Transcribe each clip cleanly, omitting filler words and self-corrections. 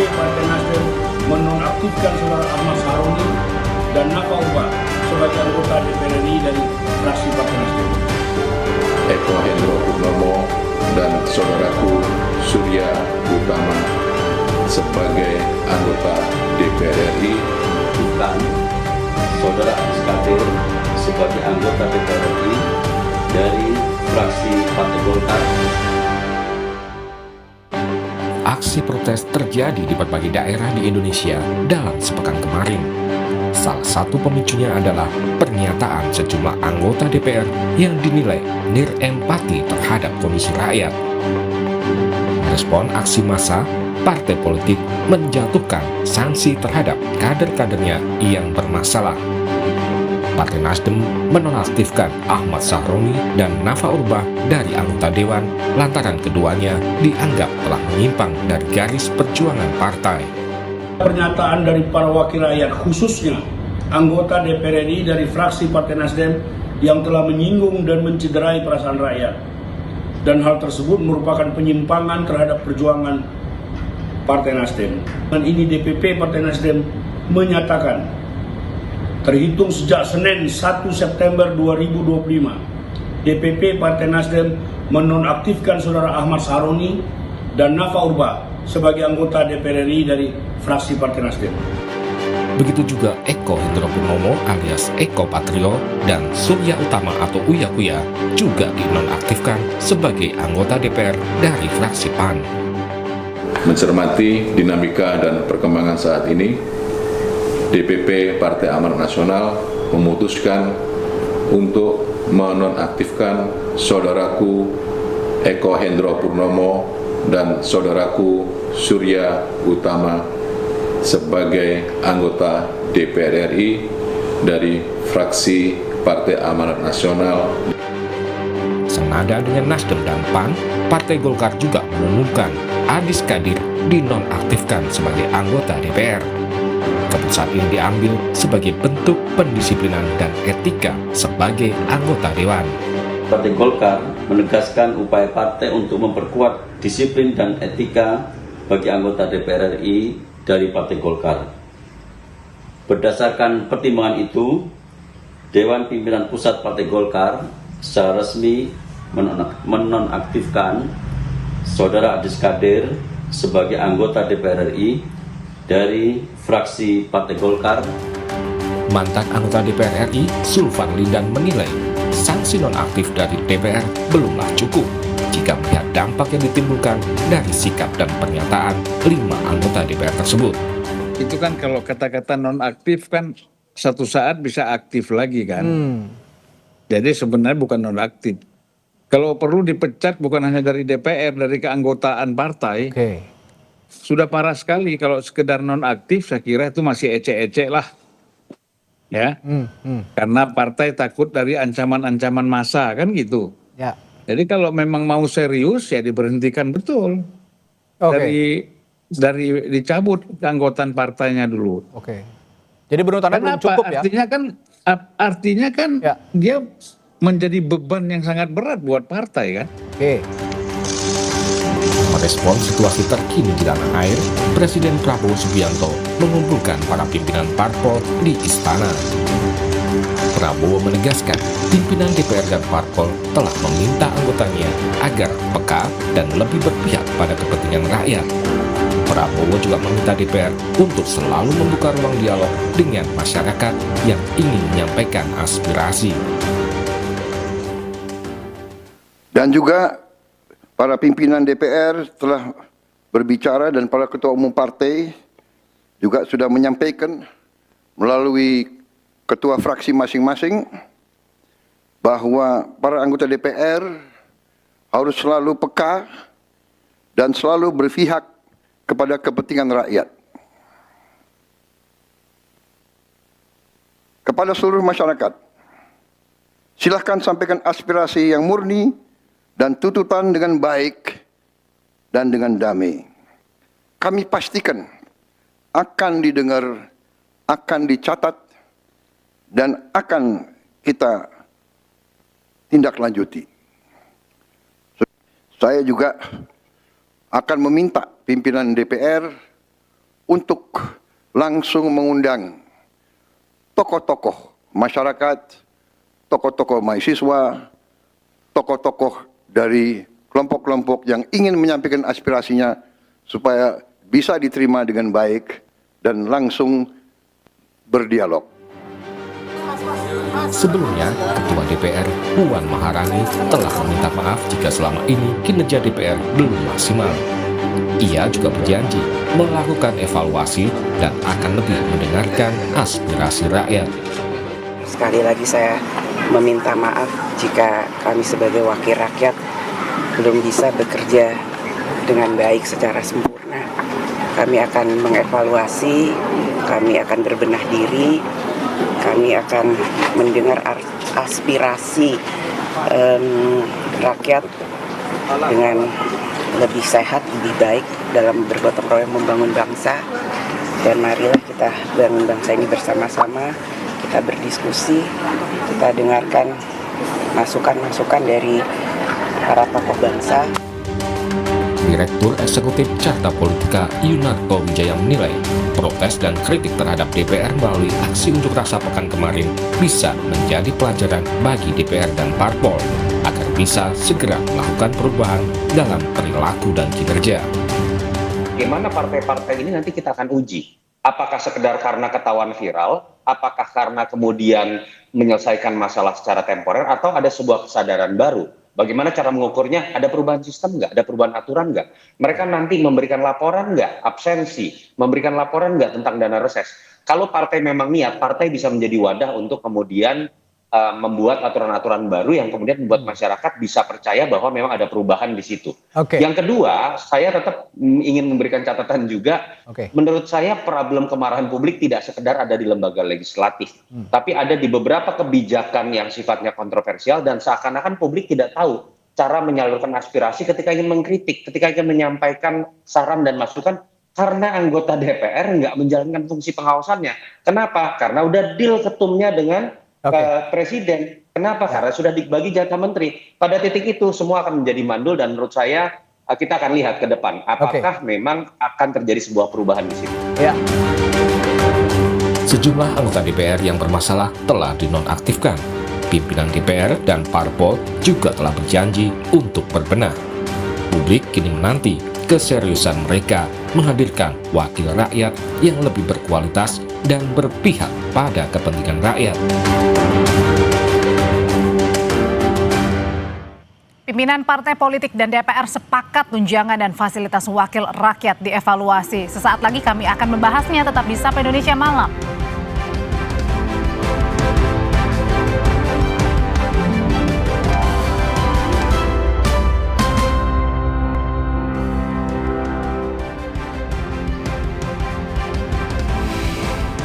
Partai Nasdem menonaktifkan Saudara Ahmad Sahroni dan Nafa Urbah sebagai anggota DPR RI dari fraksi Partai Nasdem. Eko Hendro Purnomo dan saudaraku Surya Utama sebagai anggota DPR RI. Bukan Saudara Anies Kadir sebagai anggota DPR RI dari fraksi Partai Golkar. Aksi protes terjadi di berbagai daerah di Indonesia dalam sepekan kemarin. Salah satu pemicunya adalah pernyataan sejumlah anggota DPR yang dinilai nirempati terhadap kondisi rakyat. Merespon aksi massa, partai politik menjatuhkan sanksi terhadap kader-kadernya yang bermasalah. Partai Nasdem menonaktifkan Ahmad Sahroni dan Nafa Urbah dari anggota Dewan lantaran keduanya dianggap telah menyimpang dari garis perjuangan partai. Pernyataan dari para wakil rakyat, khususnya anggota DPR RI dari fraksi Partai Nasdem yang telah menyinggung dan mencederai perasaan rakyat. Dan hal tersebut merupakan penyimpangan terhadap perjuangan Partai Nasdem. Dan ini DPP Partai Nasdem menyatakan, terhitung sejak Senin 1 September 2025, DPP Partai Nasdem menonaktifkan Saudara Ahmad Sahroni dan Nafa Urbah sebagai anggota DPR RI dari fraksi Partai Nasdem. Begitu juga Eko Hendro Purnomo alias Eko Patrio dan Surya Utama atau Uya Kuya juga dinonaktifkan sebagai anggota DPR dari fraksi PAN. Mencermati dinamika dan perkembangan saat ini, DPP Partai Amanat Nasional memutuskan untuk menonaktifkan saudaraku Eko Hendro Purnomo dan saudaraku Surya Utama sebagai anggota DPR RI dari fraksi Partai Amanat Nasional. Senada dengan Nasdem dan PAN, Partai Golkar juga mengumumkan Anies Kadir dinonaktifkan sebagai anggota DPR. Keputusan ini diambil sebagai bentuk pendisiplinan dan etika sebagai anggota Dewan. Partai Golkar menegaskan upaya partai untuk memperkuat disiplin dan etika bagi anggota DPR RI dari Partai Golkar. Berdasarkan pertimbangan itu, Dewan Pimpinan Pusat Partai Golkar secara resmi menonaktifkan Saudara Anies Kadir sebagai anggota DPR RI dari fraksi Partai Golkar. Mantan anggota DPR RI, Sulvan Lindan menilai sanksi nonaktif dari DPR belumlah cukup jika melihat dampak yang ditimbulkan dari sikap dan pernyataan 5 anggota DPR tersebut. Itu kan kalau kata-kata nonaktif kan satu saat bisa aktif lagi kan. Jadi sebenarnya bukan nonaktif. Kalau perlu dipecat bukan hanya dari DPR, dari keanggotaan partai. Sudah parah sekali kalau sekedar nonaktif, saya kira itu masih ecek-ecek lah. Ya, karena partai takut dari ancaman-ancaman massa kan gitu. Ya. Jadi kalau memang mau serius ya diberhentikan betul. Dari dicabut keanggotaan partainya dulu. Jadi menurut Anda belum cukup ya? Artinya kan Ya. dia menjadi beban yang sangat berat buat partai kan. Merespon situasi terkini di tanah air, Presiden Prabowo Subianto mengumpulkan para pimpinan parpol di istana. Prabowo menegaskan pimpinan DPR dan parpol telah meminta anggotanya agar peka dan lebih berpihak pada kepentingan rakyat. Prabowo juga meminta DPR untuk selalu membuka ruang dialog dengan masyarakat yang ingin menyampaikan aspirasi. Dan juga para pimpinan DPR telah berbicara dan para ketua umum partai juga sudah menyampaikan melalui ketua fraksi masing-masing bahwa para anggota DPR harus selalu peka dan selalu berpihak kepada kepentingan rakyat. Kepada seluruh masyarakat, silahkan sampaikan aspirasi yang murni dan tuntutan dengan baik dan dengan damai. Kami pastikan akan didengar, akan dicatat, dan akan kita tindak lanjuti. Saya juga akan meminta pimpinan DPR untuk langsung mengundang tokoh-tokoh masyarakat, tokoh-tokoh mahasiswa, tokoh-tokoh dari kelompok-kelompok yang ingin menyampaikan aspirasinya supaya bisa diterima dengan baik dan langsung berdialog. Sebelumnya, Ketua DPR Puan Maharani telah meminta maaf jika selama ini kinerja DPR belum maksimal. Ia juga berjanji melakukan evaluasi dan akan lebih mendengarkan aspirasi rakyat. Sekali lagi saya meminta maaf jika kami sebagai wakil rakyat belum bisa bekerja dengan baik secara sempurna. Kami akan mengevaluasi, kami akan berbenah diri, kami akan mendengar aspirasi rakyat dengan lebih sehat, lebih baik dalam bergotong royong membangun bangsa. Dan marilah kita bangun bangsa ini bersama-sama, kita berdiskusi, kita dengarkan masukan-masukan dari para tokoh bangsa. Direktur Eksekutif Carta Politika Yunarto Wijaya menilai protes dan kritik terhadap DPR melalui aksi unjuk rasa pekan kemarin bisa menjadi pelajaran bagi DPR dan parpol agar bisa segera melakukan perubahan dalam perilaku dan kinerja. Bagaimana partai-partai ini nanti kita akan uji. Apakah sekedar karena ketahuan viral, apakah karena kemudian menyelesaikan masalah secara temporer, atau ada sebuah kesadaran baru. Bagaimana cara mengukurnya? Ada perubahan sistem nggak? Ada perubahan aturan nggak? Mereka nanti memberikan laporan nggak? Absensi? Memberikan laporan nggak tentang dana reses? Kalau partai memang niat, partai bisa menjadi wadah untuk kemudian membuat aturan-aturan baru yang kemudian membuat masyarakat bisa percaya bahwa memang ada perubahan di situ. Yang kedua, saya tetap ingin memberikan catatan juga. Menurut saya problem kemarahan publik tidak sekedar ada di lembaga legislatif, tapi ada di beberapa kebijakan yang sifatnya kontroversial dan seakan-akan publik tidak tahu cara menyalurkan aspirasi ketika ingin mengkritik, ketika ingin menyampaikan saran dan masukan. Karena anggota DPR nggak menjalankan fungsi pengawasannya. Kenapa? Karena udah deal ketumnya dengan Presiden. Kenapa? Karena sudah dibagi jatah menteri. Pada titik itu semua akan menjadi mandul dan menurut saya kita akan lihat ke depan apakah memang akan terjadi sebuah perubahan di situ. Sejumlah anggota DPR yang bermasalah telah dinonaktifkan. Pimpinan DPR dan parpol juga telah berjanji untuk berbenah. Publik kini menanti keseriusan mereka menghadirkan wakil rakyat yang lebih berkualitas dan berpihak pada kepentingan rakyat. Pimpinan partai politik dan DPR sepakat tunjangan dan fasilitas wakil rakyat dievaluasi. Sesaat lagi kami akan membahasnya, tetap di Sapa Indonesia Malam.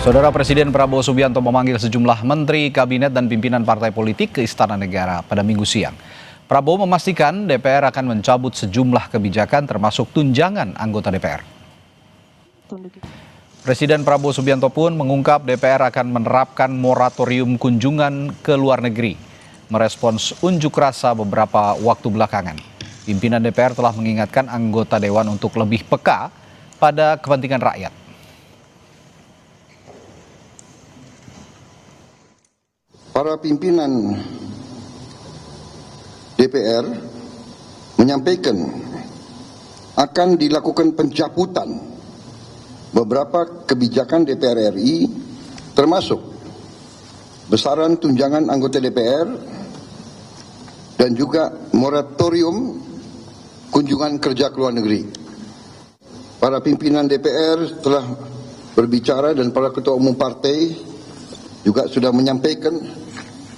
Saudara, Presiden Prabowo Subianto memanggil sejumlah menteri, kabinet, dan pimpinan partai politik ke Istana Negara pada Minggu siang. Prabowo memastikan DPR akan mencabut sejumlah kebijakan termasuk tunjangan anggota DPR. Presiden Prabowo Subianto pun mengungkap DPR akan menerapkan moratorium kunjungan ke luar negeri, merespons unjuk rasa beberapa waktu belakangan. Pimpinan DPR telah mengingatkan anggota Dewan untuk lebih peka pada kepentingan rakyat. Para pimpinan DPR menyampaikan akan dilakukan pencabutan beberapa kebijakan DPR RI termasuk besaran tunjangan anggota DPR dan juga moratorium kunjungan kerja ke luar negeri. Para pimpinan DPR telah berbicara dan para ketua umum partai juga sudah menyampaikan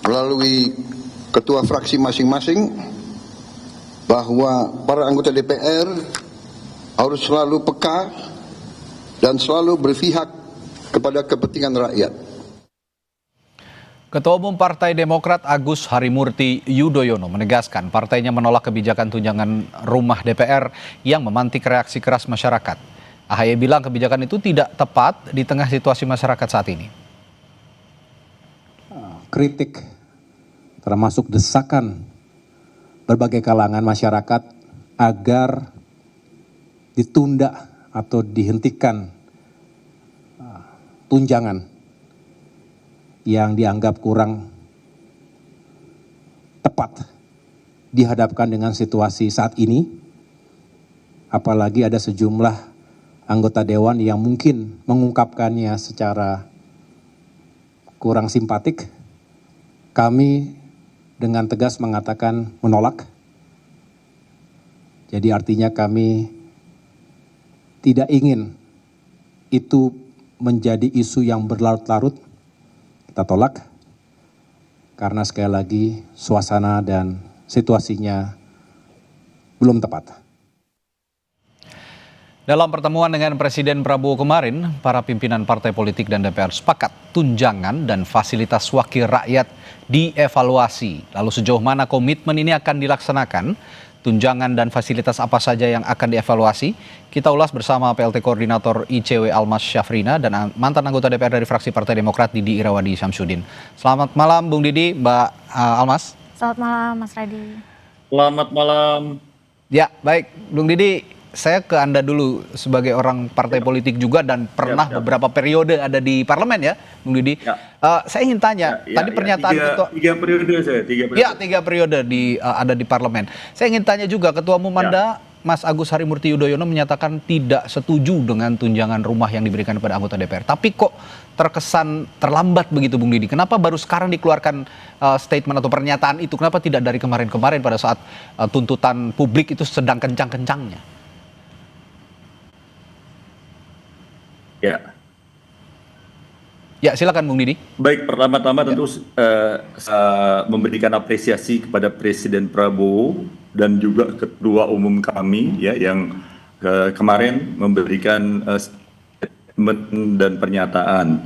melalui ketua fraksi masing-masing bahwa para anggota DPR harus selalu peka dan selalu berpihak kepada kepentingan rakyat. Ketua Umum Partai Demokrat Agus Harimurti Yudhoyono menegaskan partainya menolak kebijakan tunjangan rumah DPR yang memantik reaksi keras masyarakat. AHY bilang kebijakan itu tidak tepat di tengah situasi masyarakat saat ini. Kritik termasuk desakan berbagai kalangan masyarakat agar ditunda atau dihentikan tunjangan yang dianggap kurang tepat dihadapkan dengan situasi saat ini, apalagi ada sejumlah anggota dewan yang mungkin mengungkapkannya secara kurang simpatik, kami dengan tegas mengatakan menolak. Jadi artinya kami tidak ingin itu menjadi isu yang berlarut-larut. Kita tolak karena sekali lagi suasana dan situasinya belum tepat. Dalam pertemuan dengan Presiden Prabowo kemarin, para pimpinan partai politik dan DPR sepakat tunjangan dan fasilitas wakil rakyat dievaluasi. Lalu sejauh mana komitmen ini akan dilaksanakan? Tunjangan dan fasilitas apa saja yang akan dievaluasi? Kita ulas bersama PLT Koordinator ICW Almas Syafrina dan mantan anggota DPR dari fraksi Partai Demokrat Didi Irawadi Syamsuddin. Selamat malam Bung Didi, Mbak Almas. Selamat malam Mas Radi. Selamat malam. Ya, baik. Bung Didi, saya ke Anda dulu sebagai orang partai politik juga dan pernah beberapa periode ada di parlemen ya, Bung Didi. Saya ingin tanya, tadi pernyataan ketua... Tiga periode ada di parlemen. Saya ingin tanya juga, Ketua Umum Anda, Mas Agus Harimurti Yudhoyono menyatakan tidak setuju dengan tunjangan rumah yang diberikan kepada anggota DPR. Tapi kok terkesan terlambat begitu Bung Didi? Kenapa baru sekarang dikeluarkan statement atau pernyataan itu? Kenapa tidak dari kemarin-kemarin pada saat tuntutan publik itu sedang kencang-kencangnya? Ya, silakan Bung Didi. Baik, pertama-tama tentu memberikan apresiasi kepada Presiden Prabowo dan juga Ketua Umum kami ya yang kemarin memberikan statement dan pernyataan.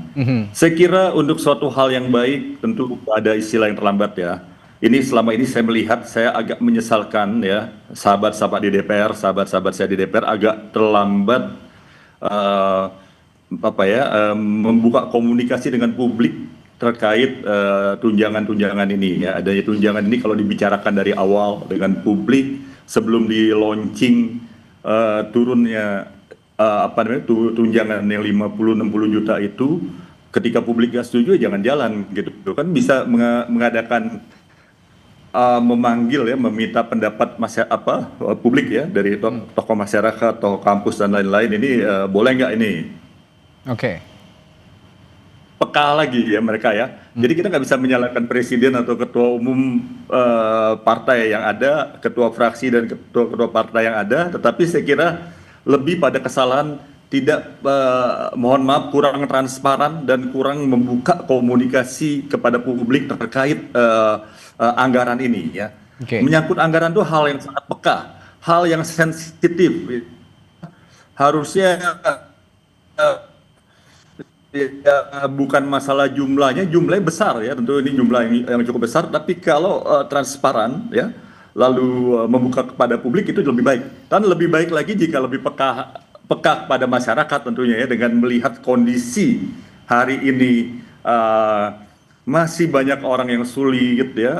Saya kira untuk suatu hal yang baik tentu ada istilah yang terlambat ya. Ini selama ini saya melihat, saya agak menyesalkan ya, sahabat-sahabat di DPR, sahabat-sahabat saya di DPR agak terlambat membuka komunikasi dengan publik terkait tunjangan-tunjangan ini ya. Adanya tunjangan ini kalau dibicarakan dari awal dengan publik sebelum di launching turunnya tunjangan yang 50-60 juta itu, ketika publik nggak setuju jangan jalan gitu kan, bisa mengadakan memanggil ya, meminta pendapat publik ya dari tokoh masyarakat, tokoh kampus dan lain-lain. Ini boleh nggak ini? Oke. Peka lagi ya mereka ya. Jadi kita nggak bisa menyalahkan presiden atau ketua umum partai yang ada, ketua fraksi dan ketua partai yang ada. Tetapi saya kira lebih pada kesalahan tidak, mohon maaf, kurang transparan dan kurang membuka komunikasi kepada publik terkait anggaran ini ya. Menyangkut anggaran itu hal yang sangat peka, hal yang sensitif. Harusnya bukan masalah jumlahnya besar ya, tentu ini jumlah yang cukup besar, tapi kalau transparan ya, lalu membuka kepada publik itu lebih baik. Dan lebih baik lagi jika lebih peka kepada masyarakat tentunya ya, dengan melihat kondisi hari ini masih banyak orang yang sulit ya,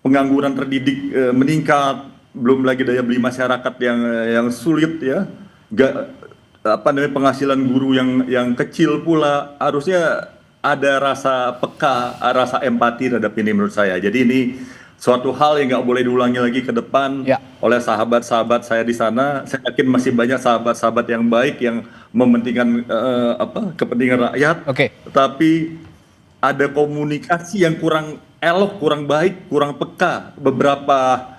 pengangguran terdidik meningkat, belum lagi daya beli masyarakat yang sulit ya, penghasilan guru yang kecil pula. Harusnya ada rasa peka, rasa empati terhadap ini menurut saya. Jadi ini suatu hal yang nggak boleh diulangi lagi ke depan oleh sahabat-sahabat saya di sana. Saya yakin masih banyak sahabat-sahabat yang baik yang mementingkan kepentingan rakyat. Tetapi ada komunikasi yang kurang elok, kurang baik, kurang peka. Beberapa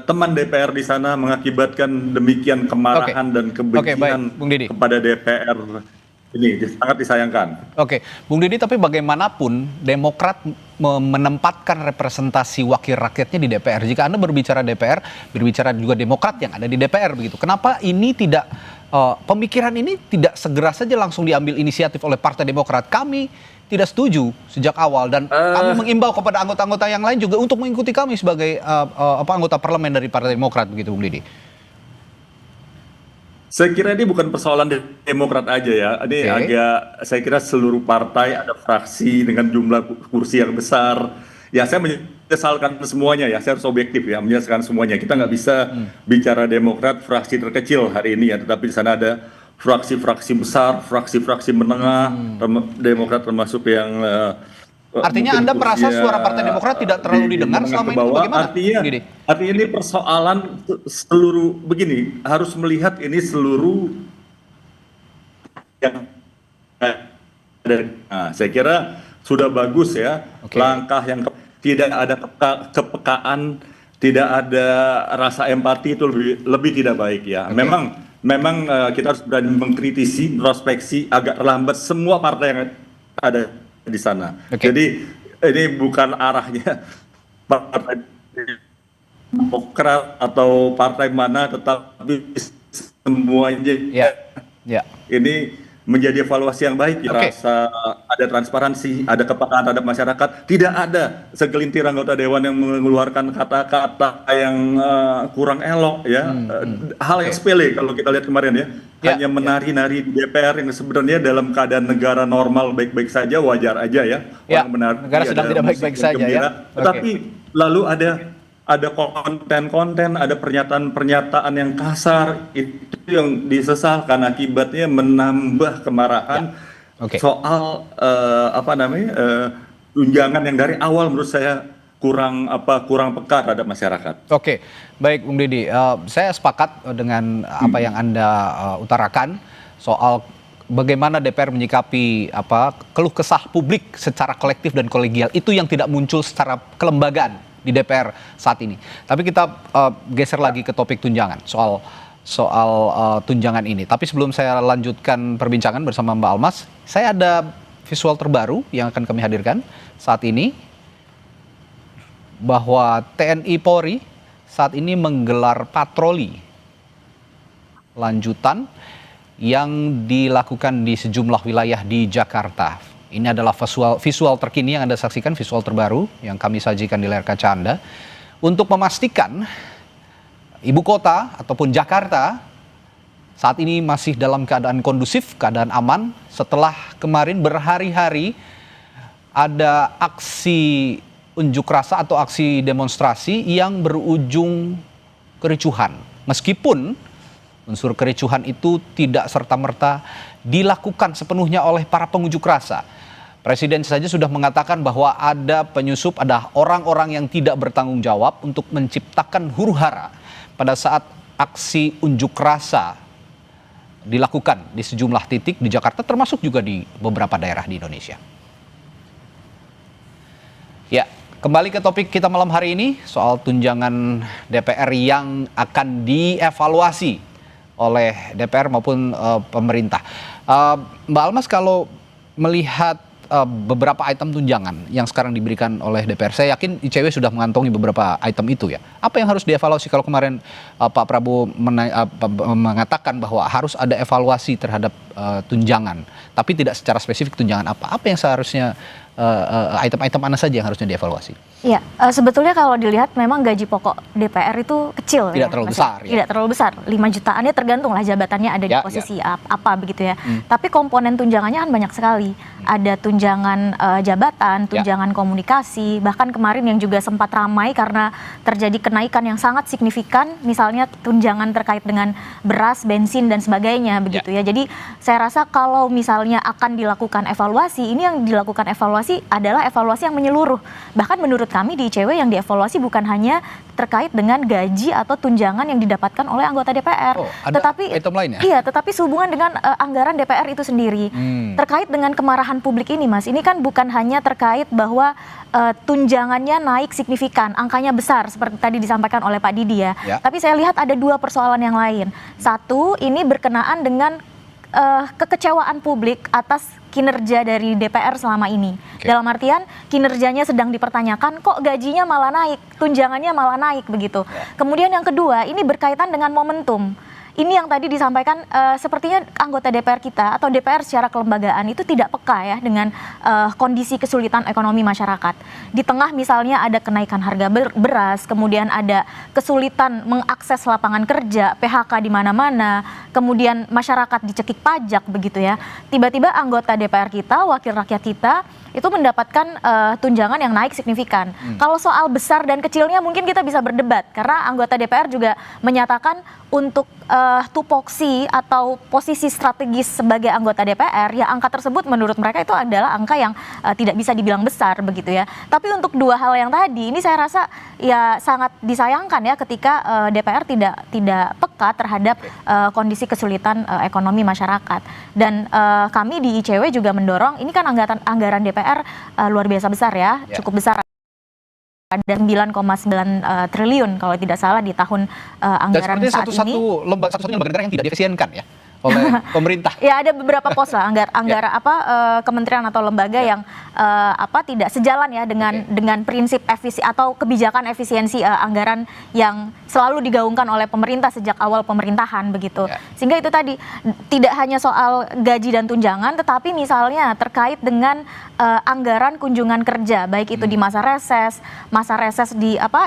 teman DPR di sana mengakibatkan demikian kemarahan dan kebencian kepada DPR. Ini sangat disayangkan. Bung Didi, tapi bagaimanapun Demokrat menempatkan representasi wakil rakyatnya di DPR. Jika Anda berbicara DPR, berbicara juga Demokrat yang ada di DPR begitu. Kenapa ini tidak pemikiran ini tidak segera saja langsung diambil inisiatif oleh Partai Demokrat? Kami tidak setuju sejak awal dan kami mengimbau kepada anggota-anggota yang lain juga untuk mengikuti kami sebagai anggota parlemen dari Partai Demokrat begitu, Bung Didi. Saya kira ini bukan persoalan Demokrat aja ya. Ini saya kira seluruh partai ada fraksi dengan jumlah kursi yang besar. Ya, saya menyesalkan semuanya ya. Saya harus objektif ya, menyesalkan semuanya. Kita nggak bisa bicara Demokrat fraksi terkecil hari ini ya, tetapi di sana ada fraksi-fraksi besar, fraksi-fraksi menengah, Demokrat termasuk yang artinya Anda merasa suara Partai Demokrat tidak terlalu didengar selama ini, bagaimana? Artinya ini persoalan seluruh, begini, harus melihat ini seluruh yang saya kira sudah bagus ya, langkah yang tidak ada kepekaan, tidak ada rasa empati itu lebih tidak baik ya. Memang kita harus berani mengkritisi, introspeksi, agak lambat semua partai yang ada di sana. Jadi ini bukan arahnya partai Demokrat atau partai mana, tetapi semuanya ini menjadi evaluasi yang baik. Rasa ada transparansi, ada kepekaan terhadap masyarakat. Tidak ada segelintir anggota dewan yang mengeluarkan kata-kata yang kurang elok ya. Hal yang sepele kalau kita lihat kemarin ya. Hanya menari-nari di DPR yang sebenarnya dalam keadaan negara normal baik-baik saja, wajar aja ya. Orang menari, negara sedang tidak baik-baik saja ya. Tetapi lalu ada konten-konten, ada pernyataan-pernyataan yang kasar, itu yang disesalkan, akibatnya menambah kemarahan soal tunjangan yang dari awal menurut saya kurang peka terhadap masyarakat. Oke, baik Bung Didi, saya sepakat dengan apa yang Anda utarakan soal bagaimana DPR menyikapi keluh kesah publik secara kolektif dan kolegial, itu yang tidak muncul secara kelembagaan di DPR saat ini. Tapi kita geser lagi ke topik tunjangan, soal tunjangan ini. Tapi sebelum saya lanjutkan perbincangan bersama Mbak Almas, saya ada visual terbaru yang akan kami hadirkan saat ini, bahwa TNI Polri saat ini menggelar patroli lanjutan yang dilakukan di sejumlah wilayah di Jakarta. Ini adalah visual terkini yang Anda saksikan, visual terbaru yang kami sajikan di layar kaca Anda, untuk memastikan ibu kota ataupun Jakarta saat ini masih dalam keadaan kondusif, keadaan aman, setelah kemarin berhari-hari ada aksi unjuk rasa atau aksi demonstrasi yang berujung kericuhan. Meskipun unsur kericuhan itu tidak serta-merta dilakukan sepenuhnya oleh para pengunjuk rasa. Presiden saja sudah mengatakan bahwa ada penyusup, ada orang-orang yang tidak bertanggung jawab untuk menciptakan huru-hara pada saat aksi unjuk rasa dilakukan di sejumlah titik di Jakarta, termasuk juga di beberapa daerah di Indonesia. Ya, kembali ke topik kita malam hari ini, soal tunjangan DPR yang akan dievaluasi oleh DPR maupun pemerintah. Mbak Almas, kalau melihat beberapa item tunjangan yang sekarang diberikan oleh DPR, saya yakin ICW sudah mengantongi beberapa item itu ya. Apa yang harus dievaluasi? Kalau kemarin Pak Prabowo mengatakan bahwa harus ada evaluasi terhadap tunjangan, tapi tidak secara spesifik tunjangan apa yang seharusnya item-item mana saja yang harusnya dievaluasi? Iya, sebetulnya kalau dilihat memang gaji pokok DPR itu kecil, tidak terlalu besar. Tidak terlalu besar, 5 jutaannya tergantung lah jabatannya ada di posisi apa begitu ya. Tapi komponen tunjangannya kan banyak sekali. Ada tunjangan jabatan, tunjangan komunikasi, bahkan kemarin yang juga sempat ramai karena terjadi kenaikan yang sangat signifikan, misalnya tunjangan terkait dengan beras, bensin dan sebagainya begitu ya. Jadi saya rasa kalau misalnya akan dilakukan evaluasi, ini yang dilakukan evaluasi adalah evaluasi yang menyeluruh. Bahkan menurut kami di ICW yang dievaluasi bukan hanya terkait dengan gaji atau tunjangan yang didapatkan oleh anggota DPR, tetapi item lain ya? Iya, tetapi sehubungan dengan anggaran DPR itu sendiri. Terkait dengan kemarahan publik ini, Mas, ini kan bukan hanya terkait bahwa tunjangannya naik signifikan, angkanya besar seperti tadi disampaikan oleh Pak Didi ya. Tapi saya lihat ada dua persoalan yang lain. Satu, ini berkenaan dengan kekecewaan publik atas kinerja dari DPR selama ini. Dalam artian kinerjanya sedang dipertanyakan, kok gajinya malah naik, tunjangannya malah naik begitu. Kemudian yang kedua, ini berkaitan dengan momentum. Ini yang tadi disampaikan, sepertinya anggota DPR kita atau DPR secara kelembagaan itu tidak peka ya dengan kondisi kesulitan ekonomi masyarakat. Di tengah misalnya ada kenaikan harga beras, kemudian ada kesulitan mengakses lapangan kerja, PHK di mana-mana, kemudian masyarakat dicekik pajak begitu ya. Tiba-tiba anggota DPR kita, wakil rakyat kita itu mendapatkan tunjangan yang naik signifikan. Kalau soal besar dan kecilnya mungkin kita bisa berdebat karena anggota DPR juga menyatakan untuk tupoksi atau posisi strategis sebagai anggota DPR, ya angka tersebut menurut mereka itu adalah angka yang tidak bisa dibilang besar begitu ya. Tapi untuk dua hal yang tadi, ini saya rasa ya sangat disayangkan ya ketika DPR tidak peka terhadap kondisi kesulitan ekonomi masyarakat. Dan kami di ICW juga mendorong, ini kan anggaran DPR luar biasa besar ya, cukup besar. Ada 9,9 triliun kalau tidak salah di tahun anggaran saat ini. Satu-satunya lembaga negara yang tidak diefisienkan ya oleh pemerintah. Ya ada beberapa pos lah kementerian atau lembaga yang tidak sejalan ya dengan prinsip atau kebijakan efisiensi anggaran yang selalu digaungkan oleh pemerintah sejak awal pemerintahan begitu. Sehingga itu tadi tidak hanya soal gaji dan tunjangan, tetapi misalnya terkait dengan anggaran kunjungan kerja, baik itu di masa reses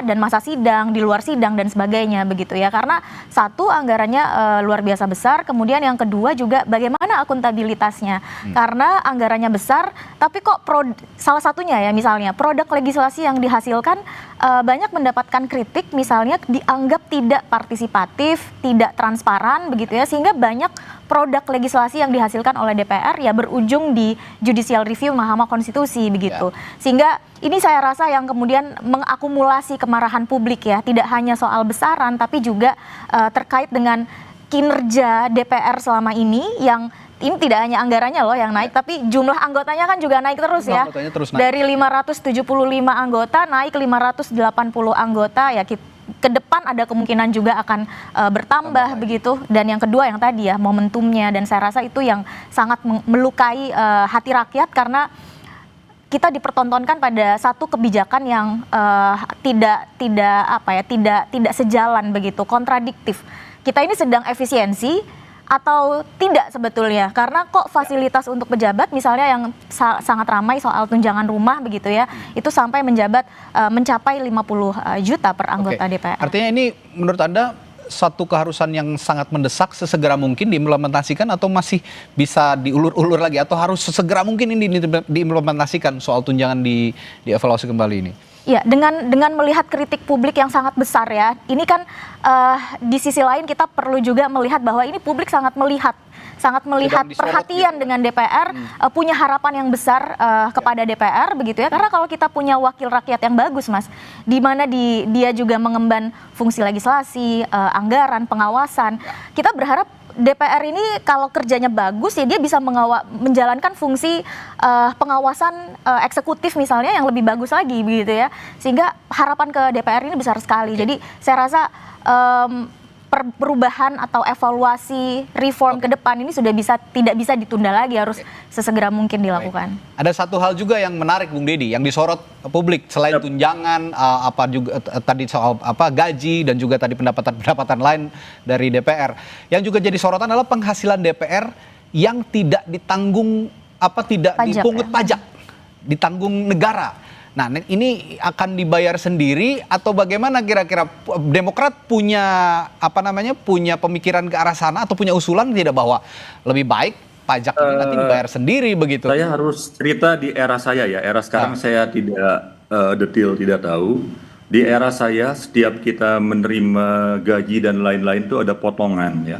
dan masa sidang, di luar sidang dan sebagainya begitu ya. Karena satu, anggarannya luar biasa besar, kemudian yang kedua juga bagaimana akuntabilitasnya. Karena anggarannya besar, tapi kok salah satunya ya misalnya produk legislasi yang dihasilkan banyak mendapatkan kritik, misalnya dianggap tidak partisipatif, tidak transparan begitu ya, sehingga banyak produk legislasi yang dihasilkan oleh DPR ya berujung di judicial review Mahkamah Konstitusi begitu. Sehingga ini saya rasa yang kemudian mengakumulasi kemarahan publik ya, tidak hanya soal besaran tapi juga terkait dengan kinerja DPR selama ini yang ini tidak hanya anggarannya loh yang naik, tapi jumlah anggotanya kan juga naik terus ya. Dari 575 anggota naik 580 anggota ya, ke depan ada kemungkinan juga akan bertambah begitu. Dan yang kedua yang tadi ya momentumnya, dan saya rasa itu yang sangat melukai hati rakyat karena kita dipertontonkan pada satu kebijakan yang tidak sejalan begitu, kontradiktif. Kita ini sedang efisiensi atau tidak sebetulnya, karena kok fasilitas untuk pejabat misalnya yang sangat ramai soal tunjangan rumah begitu ya, itu sampai mencapai 50 juta per anggota DPR. Artinya ini menurut Anda satu keharusan yang sangat mendesak, sesegera mungkin diimplementasikan atau masih bisa diulur-ulur lagi, atau harus sesegera mungkin ini diimplementasikan soal tunjangan dievaluasi kembali ini? Ya, dengan melihat kritik publik yang sangat besar ya, ini kan di sisi lain kita perlu juga melihat bahwa ini publik sangat melihat perhatian dengan DPR, punya harapan yang besar kepada DPR begitu ya. Karena kalau kita punya wakil rakyat yang bagus Mas, di mana dia juga mengemban fungsi legislasi, anggaran, pengawasan, kita berharap DPR ini kalau kerjanya bagus ya dia bisa menjalankan fungsi pengawasan eksekutif misalnya yang lebih bagus lagi begitu ya, sehingga harapan ke DPR ini besar sekali. Jadi saya rasa perubahan atau evaluasi reform ke depan ini tidak bisa ditunda lagi, harus sesegera mungkin dilakukan. Ada satu hal juga yang menarik Bung Deddy yang disorot publik selain tunjangan, juga tadi soal gaji dan juga tadi pendapatan lain dari DPR. Yang juga jadi sorotan adalah penghasilan DPR yang tidak ditanggung dipungut pajak, ditanggung negara. Nah, ini akan dibayar sendiri atau bagaimana kira-kira? Demokrat punya punya pemikiran ke arah sana atau punya usulan tidak bahwa lebih baik pajak ini nanti dibayar sendiri begitu? Saya harus cerita di era saya ya. Era sekarang saya tidak detail, tidak tahu. Di era saya setiap kita menerima gaji dan lain-lain itu ada potongan ya.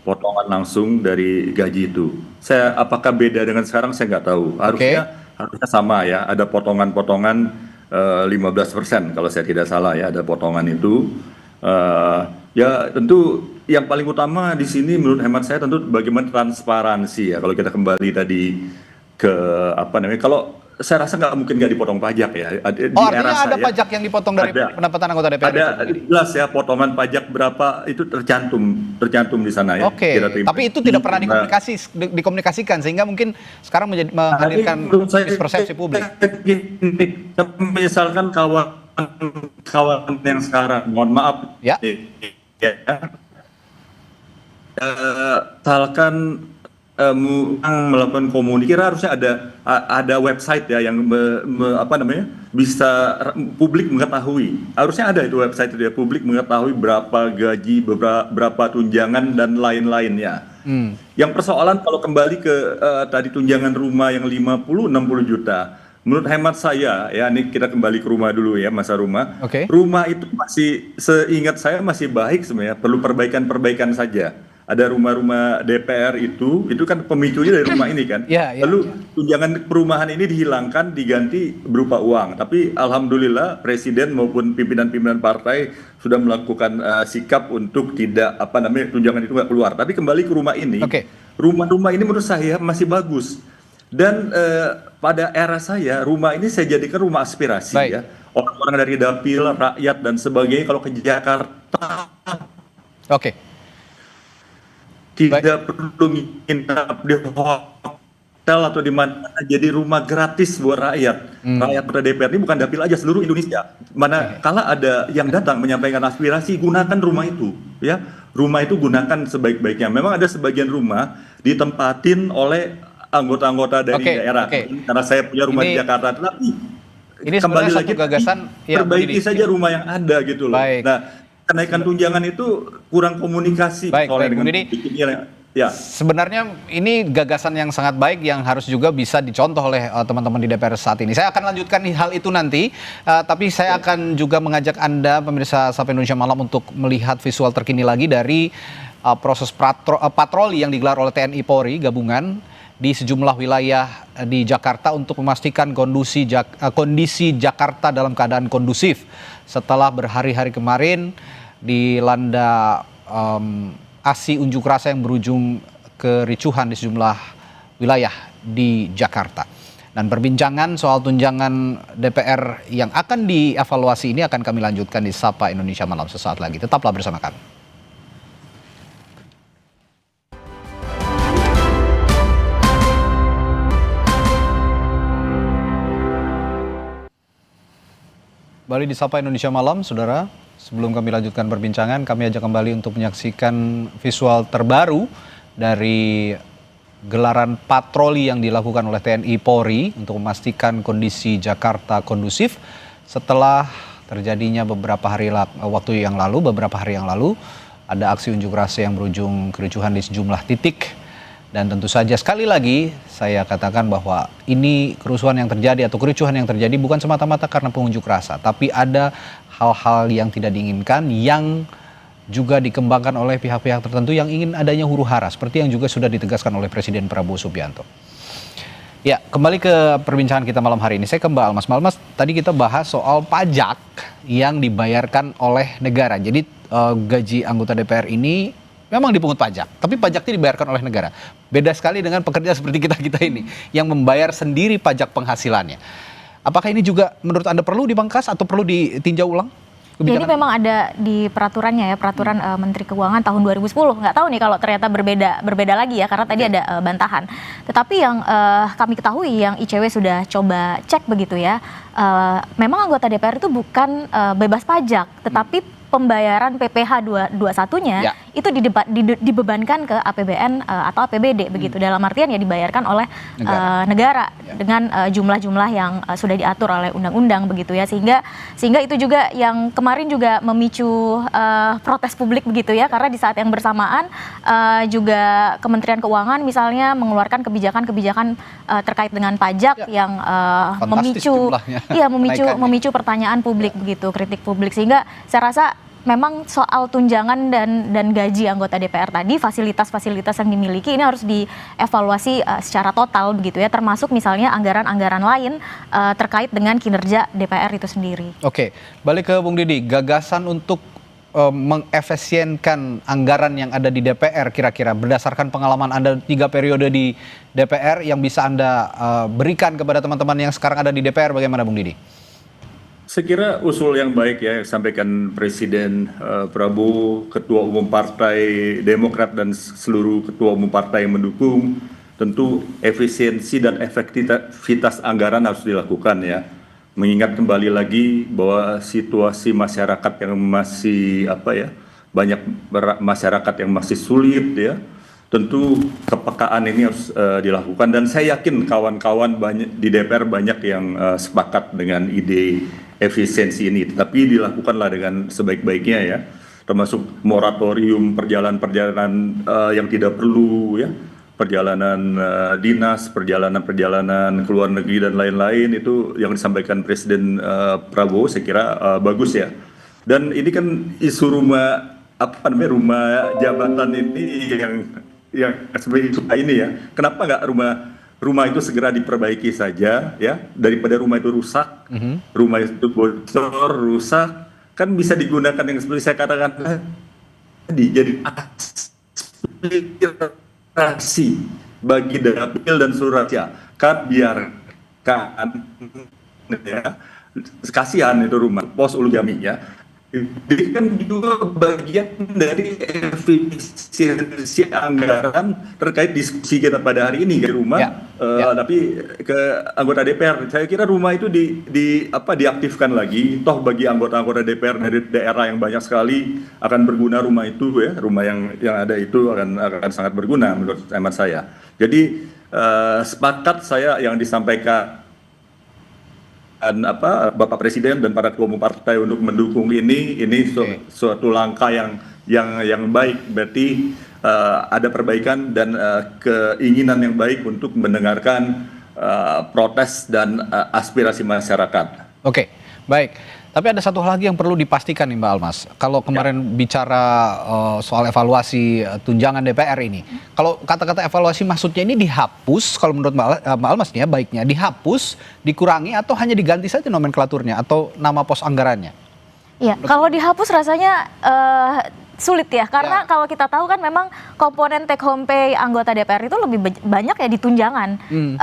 Potongan langsung dari gaji itu. Apakah beda dengan sekarang saya nggak tahu. Harusnya sama ya, ada potongan-potongan 15% kalau saya tidak salah ya, ada potongan itu. Ya tentu yang paling utama di sini menurut hemat saya tentu bagaimana transparansi ya. Kalau kita kembali tadi ke kalau saya rasa nggak mungkin nggak dipotong pajak ya. Artinya ada pajak yang dipotong dari pendapatan anggota DPR? Ada, jelas ya, potongan pajak berapa itu tercantum di sana ya. Oke, tapi itu tidak pernah dikomunikasikan sehingga mungkin sekarang menghadirkan mispersepsi publik. Misalkan kawan yang sekarang, mohon maaf, misalkan melakukan komunikasi, harusnya ada website ya yang bisa publik mengetahui. Harusnya ada itu website itu ya, publik mengetahui berapa gaji, berapa tunjangan dan lain-lainnya. Yang persoalan kalau kembali ke tadi tunjangan rumah yang 50-60 juta, menurut hemat saya ya, ini kita kembali ke rumah dulu ya, masa rumah. Oke. Rumah itu masih, seingat saya masih baik sebenarnya, perlu perbaikan-perbaikan saja. Ada rumah-rumah DPR itu kan pemicunya dari rumah ini kan. Lalu tunjangan perumahan ini dihilangkan, diganti berupa uang. Tapi alhamdulillah Presiden maupun pimpinan-pimpinan partai sudah melakukan sikap untuk tidak tunjangan itu nggak keluar. Tapi kembali ke rumah ini, rumah-rumah ini menurut saya masih bagus. Dan pada era saya, rumah ini saya jadikan rumah aspirasi ya. Orang-orang dari dapil, rakyat dan sebagainya kalau ke Jakarta. Tidak perlu nginap di hotel atau di mana, jadi rumah gratis buat rakyat. Rakyat pada DPR ini bukan dapil aja, seluruh Indonesia. Mana kala ada yang datang menyampaikan aspirasi, gunakan rumah itu, ya. Rumah itu gunakan sebaik-baiknya. Memang ada sebagian rumah ditempatin oleh anggota-anggota dari daerah. Karena saya punya rumah di Jakarta, tapi ini kembali lagi gagasan perbaiki saja rumah yang ada gitu loh. Nah, kenaikan tunjangan itu kurang komunikasi soalnya dengan ya. Sebenarnya ini gagasan yang sangat baik yang harus juga bisa dicontoh oleh teman-teman di DPR saat ini. Saya akan lanjutkan hal itu nanti, tapi saya akan juga mengajak Anda pemirsa Sapa Indonesia Malam untuk melihat visual terkini lagi dari proses patroli yang digelar oleh TNI Polri gabungan di sejumlah wilayah di Jakarta untuk memastikan kondisi Jakarta dalam keadaan kondusif setelah berhari-hari kemarin dilanda aksi unjuk rasa yang berujung kericuhan di sejumlah wilayah di Jakarta. Dan perbincangan soal tunjangan DPR yang akan dievaluasi ini akan kami lanjutkan di Sapa Indonesia Malam sesaat lagi. Tetaplah bersama kami. Kembali di Sapa Indonesia Malam, saudara. Sebelum kami lanjutkan perbincangan, kami ajak kembali untuk menyaksikan visual terbaru dari gelaran patroli yang dilakukan oleh TNI Polri untuk memastikan kondisi Jakarta kondusif setelah terjadinya beberapa hari yang lalu ada aksi unjuk rasa yang berujung kericuhan di sejumlah titik. Dan tentu saja sekali lagi saya katakan bahwa ini kerusuhan yang terjadi atau kericuhan yang terjadi bukan semata-mata karena pengunjuk rasa, tapi ada hal-hal yang tidak diinginkan yang juga dikembangkan oleh pihak-pihak tertentu yang ingin adanya huru-hara seperti yang juga sudah ditegaskan oleh Presiden Prabowo Subianto. Ya, kembali ke perbincangan kita malam hari ini. Saya ke Mbak Almas. Mbak Almas, tadi kita bahas soal pajak yang dibayarkan oleh negara. Jadi gaji anggota DPR ini memang dipungut pajak, tapi pajaknya dibayarkan oleh negara. Beda sekali dengan pekerja seperti kita ini yang membayar sendiri pajak penghasilannya. Apakah ini juga menurut Anda perlu dipangkas atau perlu ditinjau ulang? Jadi memang ada di peraturannya ya, peraturan Menteri Keuangan tahun 2010. Nggak tahu nih kalau ternyata berbeda lagi ya, karena tadi ada bantahan. Tetapi yang kami ketahui, yang ICW sudah coba cek begitu ya, memang anggota DPR itu bukan bebas pajak, tetapi pembayaran PPh 21-nya itu dibebankan ke APBN atau APBD begitu, dalam artian ya dibayarkan oleh negara dengan jumlah-jumlah yang sudah diatur oleh undang-undang begitu ya, sehingga itu juga yang kemarin juga memicu protes publik begitu ya, karena di saat yang bersamaan juga Kementerian Keuangan misalnya mengeluarkan kebijakan-kebijakan terkait dengan pajak yang memicu pertanyaan publik begitu, kritik publik, sehingga saya rasa memang soal tunjangan dan gaji anggota DPR tadi, fasilitas-fasilitas yang dimiliki ini harus dievaluasi secara total begitu ya, termasuk misalnya anggaran-anggaran lain terkait dengan kinerja DPR itu sendiri. Oke, balik ke Bung Didi, gagasan untuk mengefisienkan anggaran yang ada di DPR kira-kira berdasarkan pengalaman Anda 3 periode di DPR yang bisa Anda berikan kepada teman-teman yang sekarang ada di DPR, bagaimana Bung Didi? Saya kira usul yang baik ya sampaikan Presiden Prabowo, Ketua Umum Partai Demokrat dan seluruh Ketua Umum Partai yang mendukung. Tentu efisiensi dan efektivitas anggaran harus dilakukan ya. Mengingat kembali lagi bahwa situasi masyarakat yang masih banyak masyarakat yang masih sulit ya. Tentu kepekaan ini harus dilakukan, dan saya yakin kawan-kawan di DPR banyak yang sepakat dengan ide efisiensi ini, tapi dilakukanlah dengan sebaik-baiknya ya, termasuk moratorium perjalanan-perjalanan yang tidak perlu ya, perjalanan dinas, perjalanan ke luar negeri dan lain-lain, itu yang disampaikan Presiden Prabowo saya kira bagus ya. Dan ini kan isu rumah jabatan ini yang sebenarnya ini ya. Kenapa nggak rumah itu segera diperbaiki saja ya, daripada rumah itu rusak, rumah itu bocor, rusak, kan bisa digunakan yang seperti saya katakan tadi, jadi aspirasi bagi dapil dan seluruh rakyat. Kan biarkan ya, kasihan itu rumah pos Ulu Jami ya. Ini kan juga bagian dari efisiensi anggaran terkait diskusi kita pada hari ini di rumah, tapi ke anggota DPR. Saya kira rumah itu diaktifkan lagi. Toh bagi anggota-anggota DPR dari daerah yang banyak sekali akan berguna rumah itu ya, rumah yang ada itu akan sangat berguna menurut hemat saya. Jadi sepakat saya yang disampaikan Bapak Presiden dan para ketua umum partai untuk mendukung ini suatu langkah yang baik, berarti ada perbaikan dan keinginan yang baik untuk mendengarkan protes dan aspirasi masyarakat. Oke, baik. Tapi ada satu hal lagi yang perlu dipastikan nih Mbak Almas. Kalau kemarin bicara soal evaluasi tunjangan DPR ini, kalau kata-kata evaluasi maksudnya ini dihapus, kalau menurut Mbak Almas nih ya, baiknya dihapus, dikurangi, atau hanya diganti saja nomenklaturnya atau nama pos anggarannya? Iya, kalau dihapus rasanya sulit ya, karena kalau kita tahu kan memang komponen take home pay anggota DPR itu lebih banyak ya di tunjangan.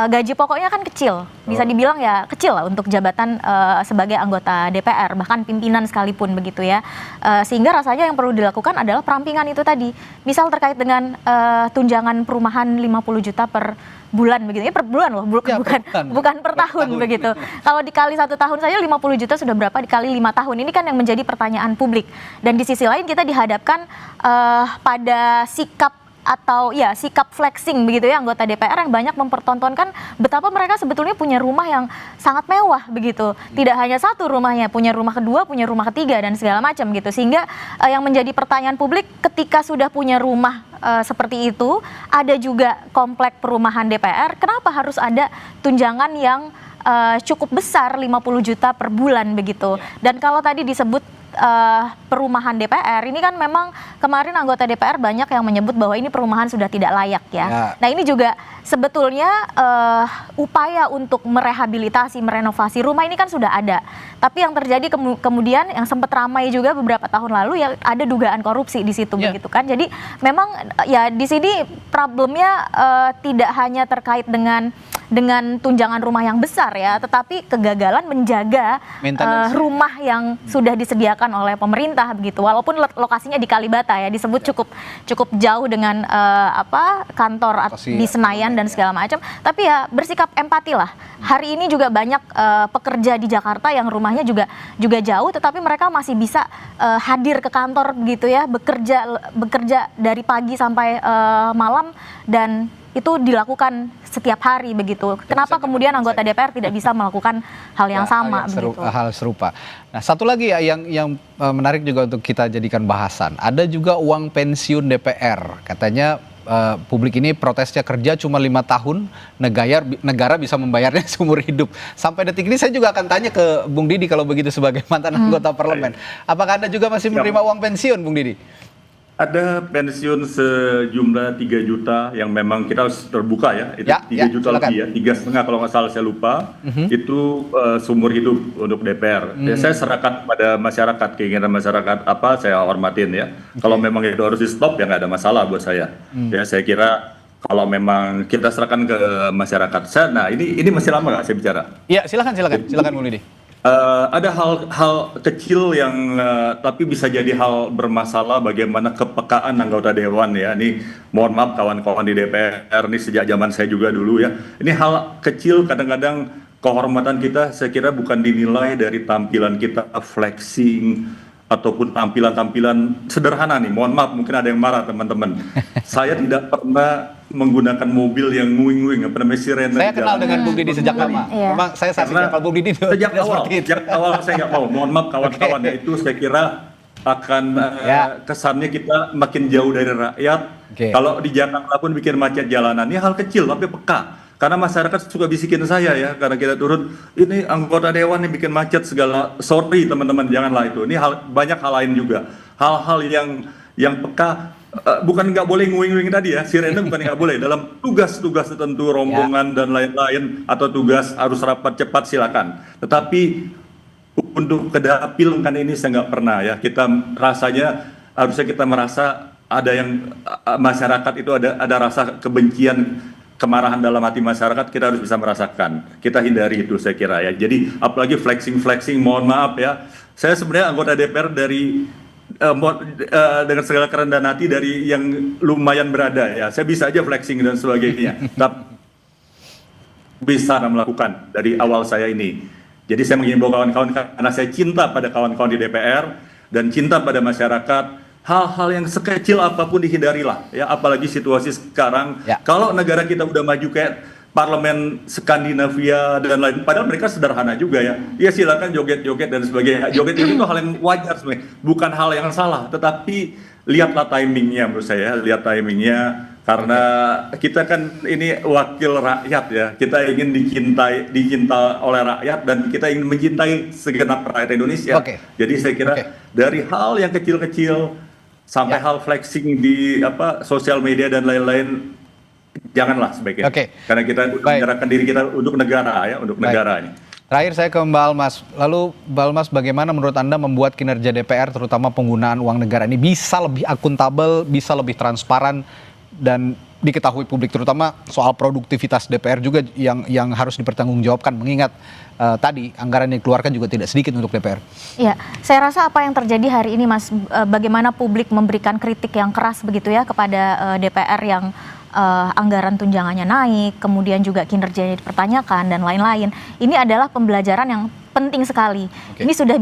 Gaji pokoknya kan kecil, bisa dibilang ya kecil lah untuk jabatan sebagai anggota DPR, bahkan pimpinan sekalipun begitu ya. Sehingga rasanya yang perlu dilakukan adalah perampingan itu tadi. Misal terkait dengan tunjangan perumahan 50 juta per bulan begitu ya, per bulan loh, bukan per tahun begitu. Kalau dikali 1 tahun saja 50 juta sudah berapa dikali 5 tahun, ini kan yang menjadi pertanyaan publik. Dan di sisi lain kita dihadapkan pada sikap atau ya sikap flexing begitu ya anggota DPR yang banyak mempertontonkan betapa mereka sebetulnya punya rumah yang sangat mewah begitu. Tidak hanya satu rumahnya, punya rumah kedua, punya rumah ketiga dan segala macam gitu. Sehingga yang menjadi pertanyaan publik ketika sudah punya rumah seperti itu, ada juga komplek perumahan DPR, kenapa harus ada tunjangan yang cukup besar 50 juta per bulan begitu. Dan kalau tadi disebut perumahan DPR, ini kan memang kemarin anggota DPR banyak yang menyebut bahwa ini perumahan sudah tidak layak ya. Nah ini juga sebetulnya upaya untuk merehabilitasi, merenovasi rumah ini kan sudah ada. Tapi yang terjadi kemudian yang sempat ramai juga beberapa tahun lalu ya ada dugaan korupsi di situ begitu kan. Jadi memang ya di sini problemnya tidak hanya terkait dengan tunjangan rumah yang besar ya, tetapi kegagalan menjaga rumah yang sudah disediakan oleh pemerintah begitu. Walaupun lokasinya di Kalibata ya, disebut cukup jauh dengan kantor di Senayan dan segala macam. Tapi ya bersikap empati lah. Hari ini juga banyak pekerja di Jakarta yang rumahnya juga jauh, tetapi mereka masih bisa hadir ke kantor begitu ya, bekerja dari pagi sampai malam, dan itu dilakukan setiap hari begitu. Kenapa kemudian anggota DPR tidak bisa melakukan hal yang sama begitu? Hal serupa. Nah, satu lagi ya yang menarik juga untuk kita jadikan bahasan. Ada juga uang pensiun DPR. Katanya publik ini protesnya kerja cuma 5 tahun, negara bisa membayarnya seumur hidup. Sampai detik ini saya juga akan tanya ke Bung Didi kalau begitu sebagai mantan anggota parlemen. Apakah Anda juga masih menerima uang pensiun, Bung Didi? Ada pensiun sejumlah 3 juta yang memang kita harus terbuka ya, itu 3 juta lebih ya, 3,5 kalau nggak salah saya lupa, itu seumur hidup untuk DPR. Ya, saya serahkan pada masyarakat, keinginan masyarakat apa saya hormatin ya. Kalau memang itu harus di stop ya nggak ada masalah buat saya. Ya saya kira kalau memang kita serahkan ke masyarakat. Nah ini masih lama nggak saya bicara? Iya silakan Bung Didi. Ada hal kecil yang tapi bisa jadi hal bermasalah, bagaimana kepekaan anggota dewan ya. Ini mohon maaf kawan-kawan di DPR, ini sejak zaman saya juga dulu ya. Ini hal kecil, kadang-kadang kehormatan kita saya kira bukan dinilai dari tampilan kita flexing ataupun tampilan-tampilan sederhana nih. Mohon maaf mungkin ada yang marah teman-teman. Saya tidak pernah menggunakan mobil yang nguing-nguing, apa namanya sirene. Saya kenal dengan Bung Didi sejak lama. Memang saya saksikan Bung Didi sejak awal saya nggak mau. Mohon maaf kawan-kawan ya, itu saya kira kesannya kita makin jauh dari rakyat. Kalau di Jakarta pun bikin macet jalanan, ini hal kecil tapi peka. Karena masyarakat suka bisikin saya ya, karena kita turun, ini anggota dewan yang bikin macet segala. Sorry teman-teman, janganlah itu. Ini banyak hal lain juga. Hal-hal yang peka, bukan nggak boleh nguing-nguing tadi ya, sirene bukan nggak boleh. Dalam tugas-tugas tertentu, rombongan dan lain-lain, atau tugas harus rapat cepat silakan. Tetapi untuk ke dapil kan ini saya nggak pernah ya. Kita rasanya, harusnya kita merasa ada yang masyarakat itu ada rasa kebencian, kemarahan dalam hati masyarakat, kita harus bisa merasakan. Kita hindari itu saya kira ya. Jadi apalagi flexing, mohon maaf ya. Saya sebenarnya anggota DPR dari dengan segala kerendahan hati dari yang lumayan berada ya. Saya bisa aja flexing dan sebagainya. Tapi bisa melakukan dari awal saya ini. Jadi saya mengimbau kawan-kawan, karena saya cinta pada kawan-kawan di DPR dan cinta pada masyarakat. Hal-hal yang sekecil apapun dihindarilah ya, apalagi situasi sekarang. Kalau negara kita udah maju kayak parlemen Skandinavia dan lain, padahal mereka sederhana juga ya. Ya silakan joget-joget dan sebagainya. Joget-joget itu hal yang wajar sebenarnya, bukan hal yang salah. Tetapi lihatlah timingnya menurut saya, lihat timingnya. Karena kita kan ini wakil rakyat ya, kita ingin dicintai oleh rakyat dan kita ingin mencintai segenap rakyat Indonesia. Jadi saya kira dari hal yang kecil-kecil sampai hal flexing di sosial media dan lain-lain, janganlah sebaiknya. Karena kita menyerahkan diri kita untuk negara ya, untuk negara ini. Terakhir saya ke Mbak Almas. Lalu Mbak Almas, bagaimana menurut Anda membuat kinerja DPR, terutama penggunaan uang negara ini, bisa lebih akuntabel, bisa lebih transparan, dan diketahui publik, terutama soal produktivitas DPR juga yang harus dipertanggungjawabkan, mengingat tadi anggaran yang dikeluarkan juga tidak sedikit untuk DPR. Iya, saya rasa apa yang terjadi hari ini, Mas, bagaimana publik memberikan kritik yang keras begitu ya kepada DPR yang anggaran tunjangannya naik, kemudian juga kinerjanya dipertanyakan dan lain-lain. Ini adalah pembelajaran yang penting sekali. Ini sudah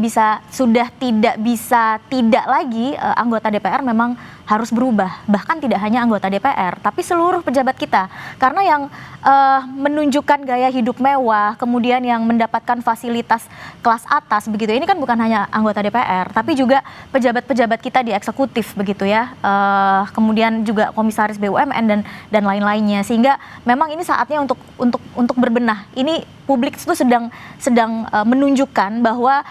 tidak lagi anggota DPR memang harus berubah. Bahkan tidak hanya anggota DPR, tapi seluruh pejabat kita. Karena yang menunjukkan gaya hidup mewah, kemudian yang mendapatkan fasilitas kelas atas begitu. Ini kan bukan hanya anggota DPR, tapi juga pejabat-pejabat kita di eksekutif begitu ya. Kemudian juga komisaris BUMN dan lain-lainnya. Sehingga memang ini saatnya untuk berbenah. Ini publik itu sedang menunjukkan bahwa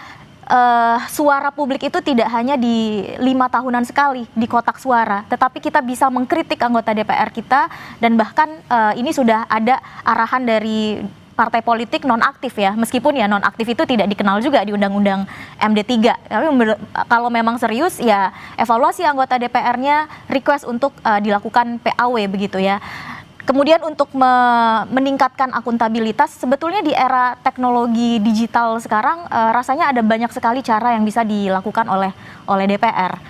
suara publik itu tidak hanya di 5 tahunan sekali di kotak suara, tetapi kita bisa mengkritik anggota DPR kita, dan bahkan ini sudah ada arahan dari partai politik nonaktif ya, meskipun ya nonaktif itu tidak dikenal juga di Undang-Undang MD3. Tapi kalau memang serius ya evaluasi anggota DPR-nya, request untuk dilakukan PAW begitu ya. Kemudian untuk meningkatkan akuntabilitas, sebetulnya di era teknologi digital sekarang rasanya ada banyak sekali cara yang bisa dilakukan oleh DPR.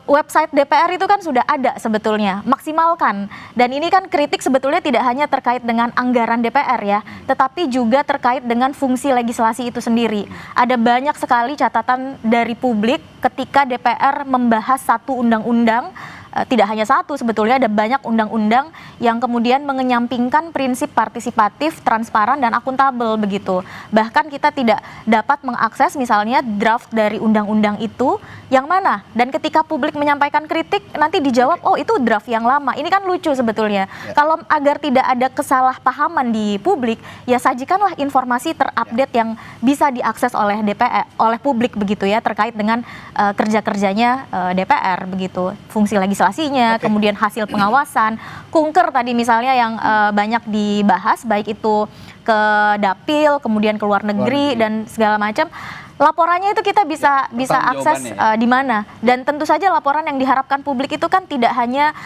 Website DPR itu kan sudah ada sebetulnya, maksimalkan. Dan ini kan kritik sebetulnya tidak hanya terkait dengan anggaran DPR ya, tetapi juga terkait dengan fungsi legislasi itu sendiri. Ada banyak sekali catatan dari publik ketika DPR membahas satu undang-undang. Tidak hanya satu, sebetulnya ada banyak undang-undang yang kemudian mengenyampingkan prinsip partisipatif, transparan, dan akuntabel begitu. Bahkan kita tidak dapat mengakses misalnya draft dari undang-undang itu yang mana. Dan ketika publik menyampaikan kritik, nanti dijawab, oh itu draft yang lama. Ini kan lucu sebetulnya. Kalau agar tidak ada kesalahpahaman di publik, ya sajikanlah informasi terupdate yang bisa diakses oleh DPR, oleh publik begitu ya, terkait dengan kerja-kerjanya DPR begitu. Fungsi legislasinya, kemudian hasil pengawasan, kunker tadi misalnya yang banyak dibahas, baik itu ke dapil, kemudian ke luar negeri dan segala macam. Laporannya itu kita bisa akses di mana, dan tentu saja laporan yang diharapkan publik itu kan tidak hanya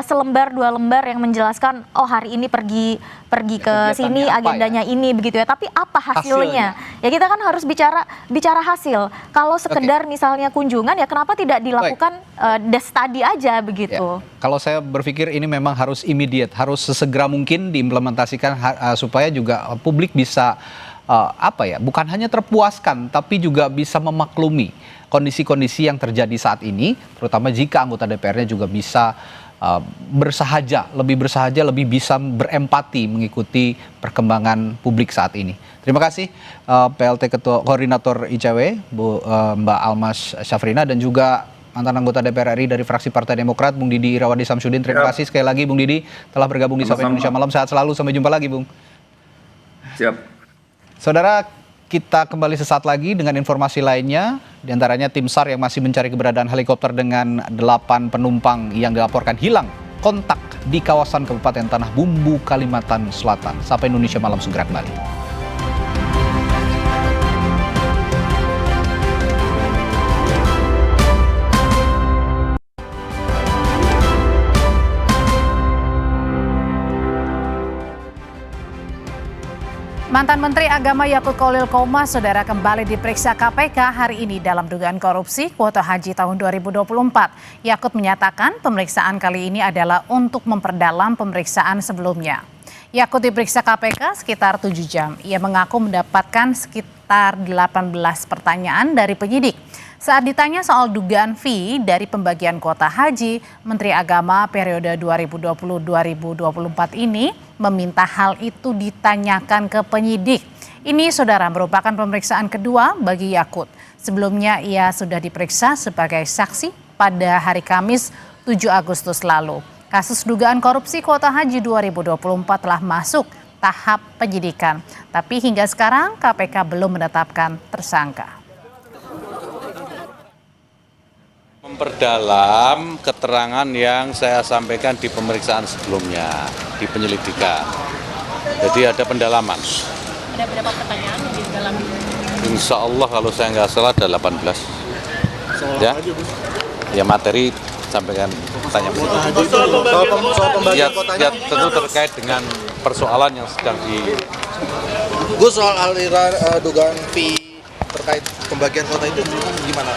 selembar 2 lembar yang menjelaskan oh hari ini pergi ke sini agendanya ini begitu ya, tapi apa hasilnya? Ya kita kan harus bicara hasil. Kalau sekedar misalnya kunjungan ya kenapa tidak dilakukan desk study aja begitu? Ya. Kalau saya berpikir ini memang harus immediate, harus sesegera mungkin diimplementasikan supaya juga publik bisa bukan hanya terpuaskan, tapi juga bisa memaklumi kondisi-kondisi yang terjadi saat ini, terutama jika anggota DPR-nya juga bisa lebih bersahaja, lebih bisa berempati mengikuti perkembangan publik saat ini. Terima kasih PLT Ketua Koordinator ICW, Mbak Almas Syafrina, dan juga mantan anggota DPR RI dari fraksi Partai Demokrat, Bung Didi Irawadi Samsudin. Terima kasih sekali lagi Bung Didi telah bergabung di Sapa Indonesia Malam. Sehat selalu, sampai jumpa lagi Bung. Siap. Saudara, kita kembali sesaat lagi dengan informasi lainnya, diantaranya tim SAR yang masih mencari keberadaan helikopter dengan 8 penumpang yang dilaporkan hilang kontak di kawasan Kabupaten Tanah Bumbu, Kalimantan Selatan. Sapa Indonesia Malam segera kembali. Mantan Menteri Agama Yakut Kholil Qomas, saudara, kembali diperiksa KPK hari ini dalam dugaan korupsi kuota haji tahun 2024. Yakut menyatakan pemeriksaan kali ini adalah untuk memperdalam pemeriksaan sebelumnya. Yakut diperiksa KPK sekitar 7 jam. Ia mengaku mendapatkan sekitar 18 pertanyaan dari penyidik. Saat ditanya soal dugaan fee dari pembagian kuota haji, Menteri Agama periode 2020-2024 ini meminta hal itu ditanyakan ke penyidik. Ini, saudara, merupakan pemeriksaan kedua bagi Yakut. Sebelumnya ia sudah diperiksa sebagai saksi pada hari Kamis 7 Agustus lalu. Kasus dugaan korupsi kuota haji 2024 telah masuk tahap penyidikan, tapi hingga sekarang KPK belum menetapkan tersangka. Memperdalam keterangan yang saya sampaikan di pemeriksaan sebelumnya, di penyelidikan. Jadi ada pendalaman. Ada berapa pertanyaan di dalam? Insya Allah kalau saya nggak salah ada 18. Ya, ya materi sampaikan tanya. Soal pembagian kotanya. Ya, tentu terkait dengan persoalan yang sedang di. Gus, soal aliran dugaan fee terkait pembagian kota itu gimana?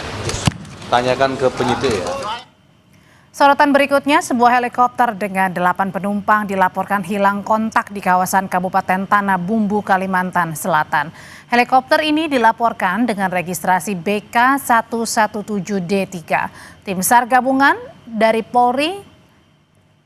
Tanyakan ke penyidik ya. Sorotan berikutnya, sebuah helikopter dengan 8 penumpang dilaporkan hilang kontak di kawasan Kabupaten Tanah Bumbu, Kalimantan Selatan. Helikopter ini dilaporkan dengan registrasi BK117D3. Tim SAR gabungan dari Polri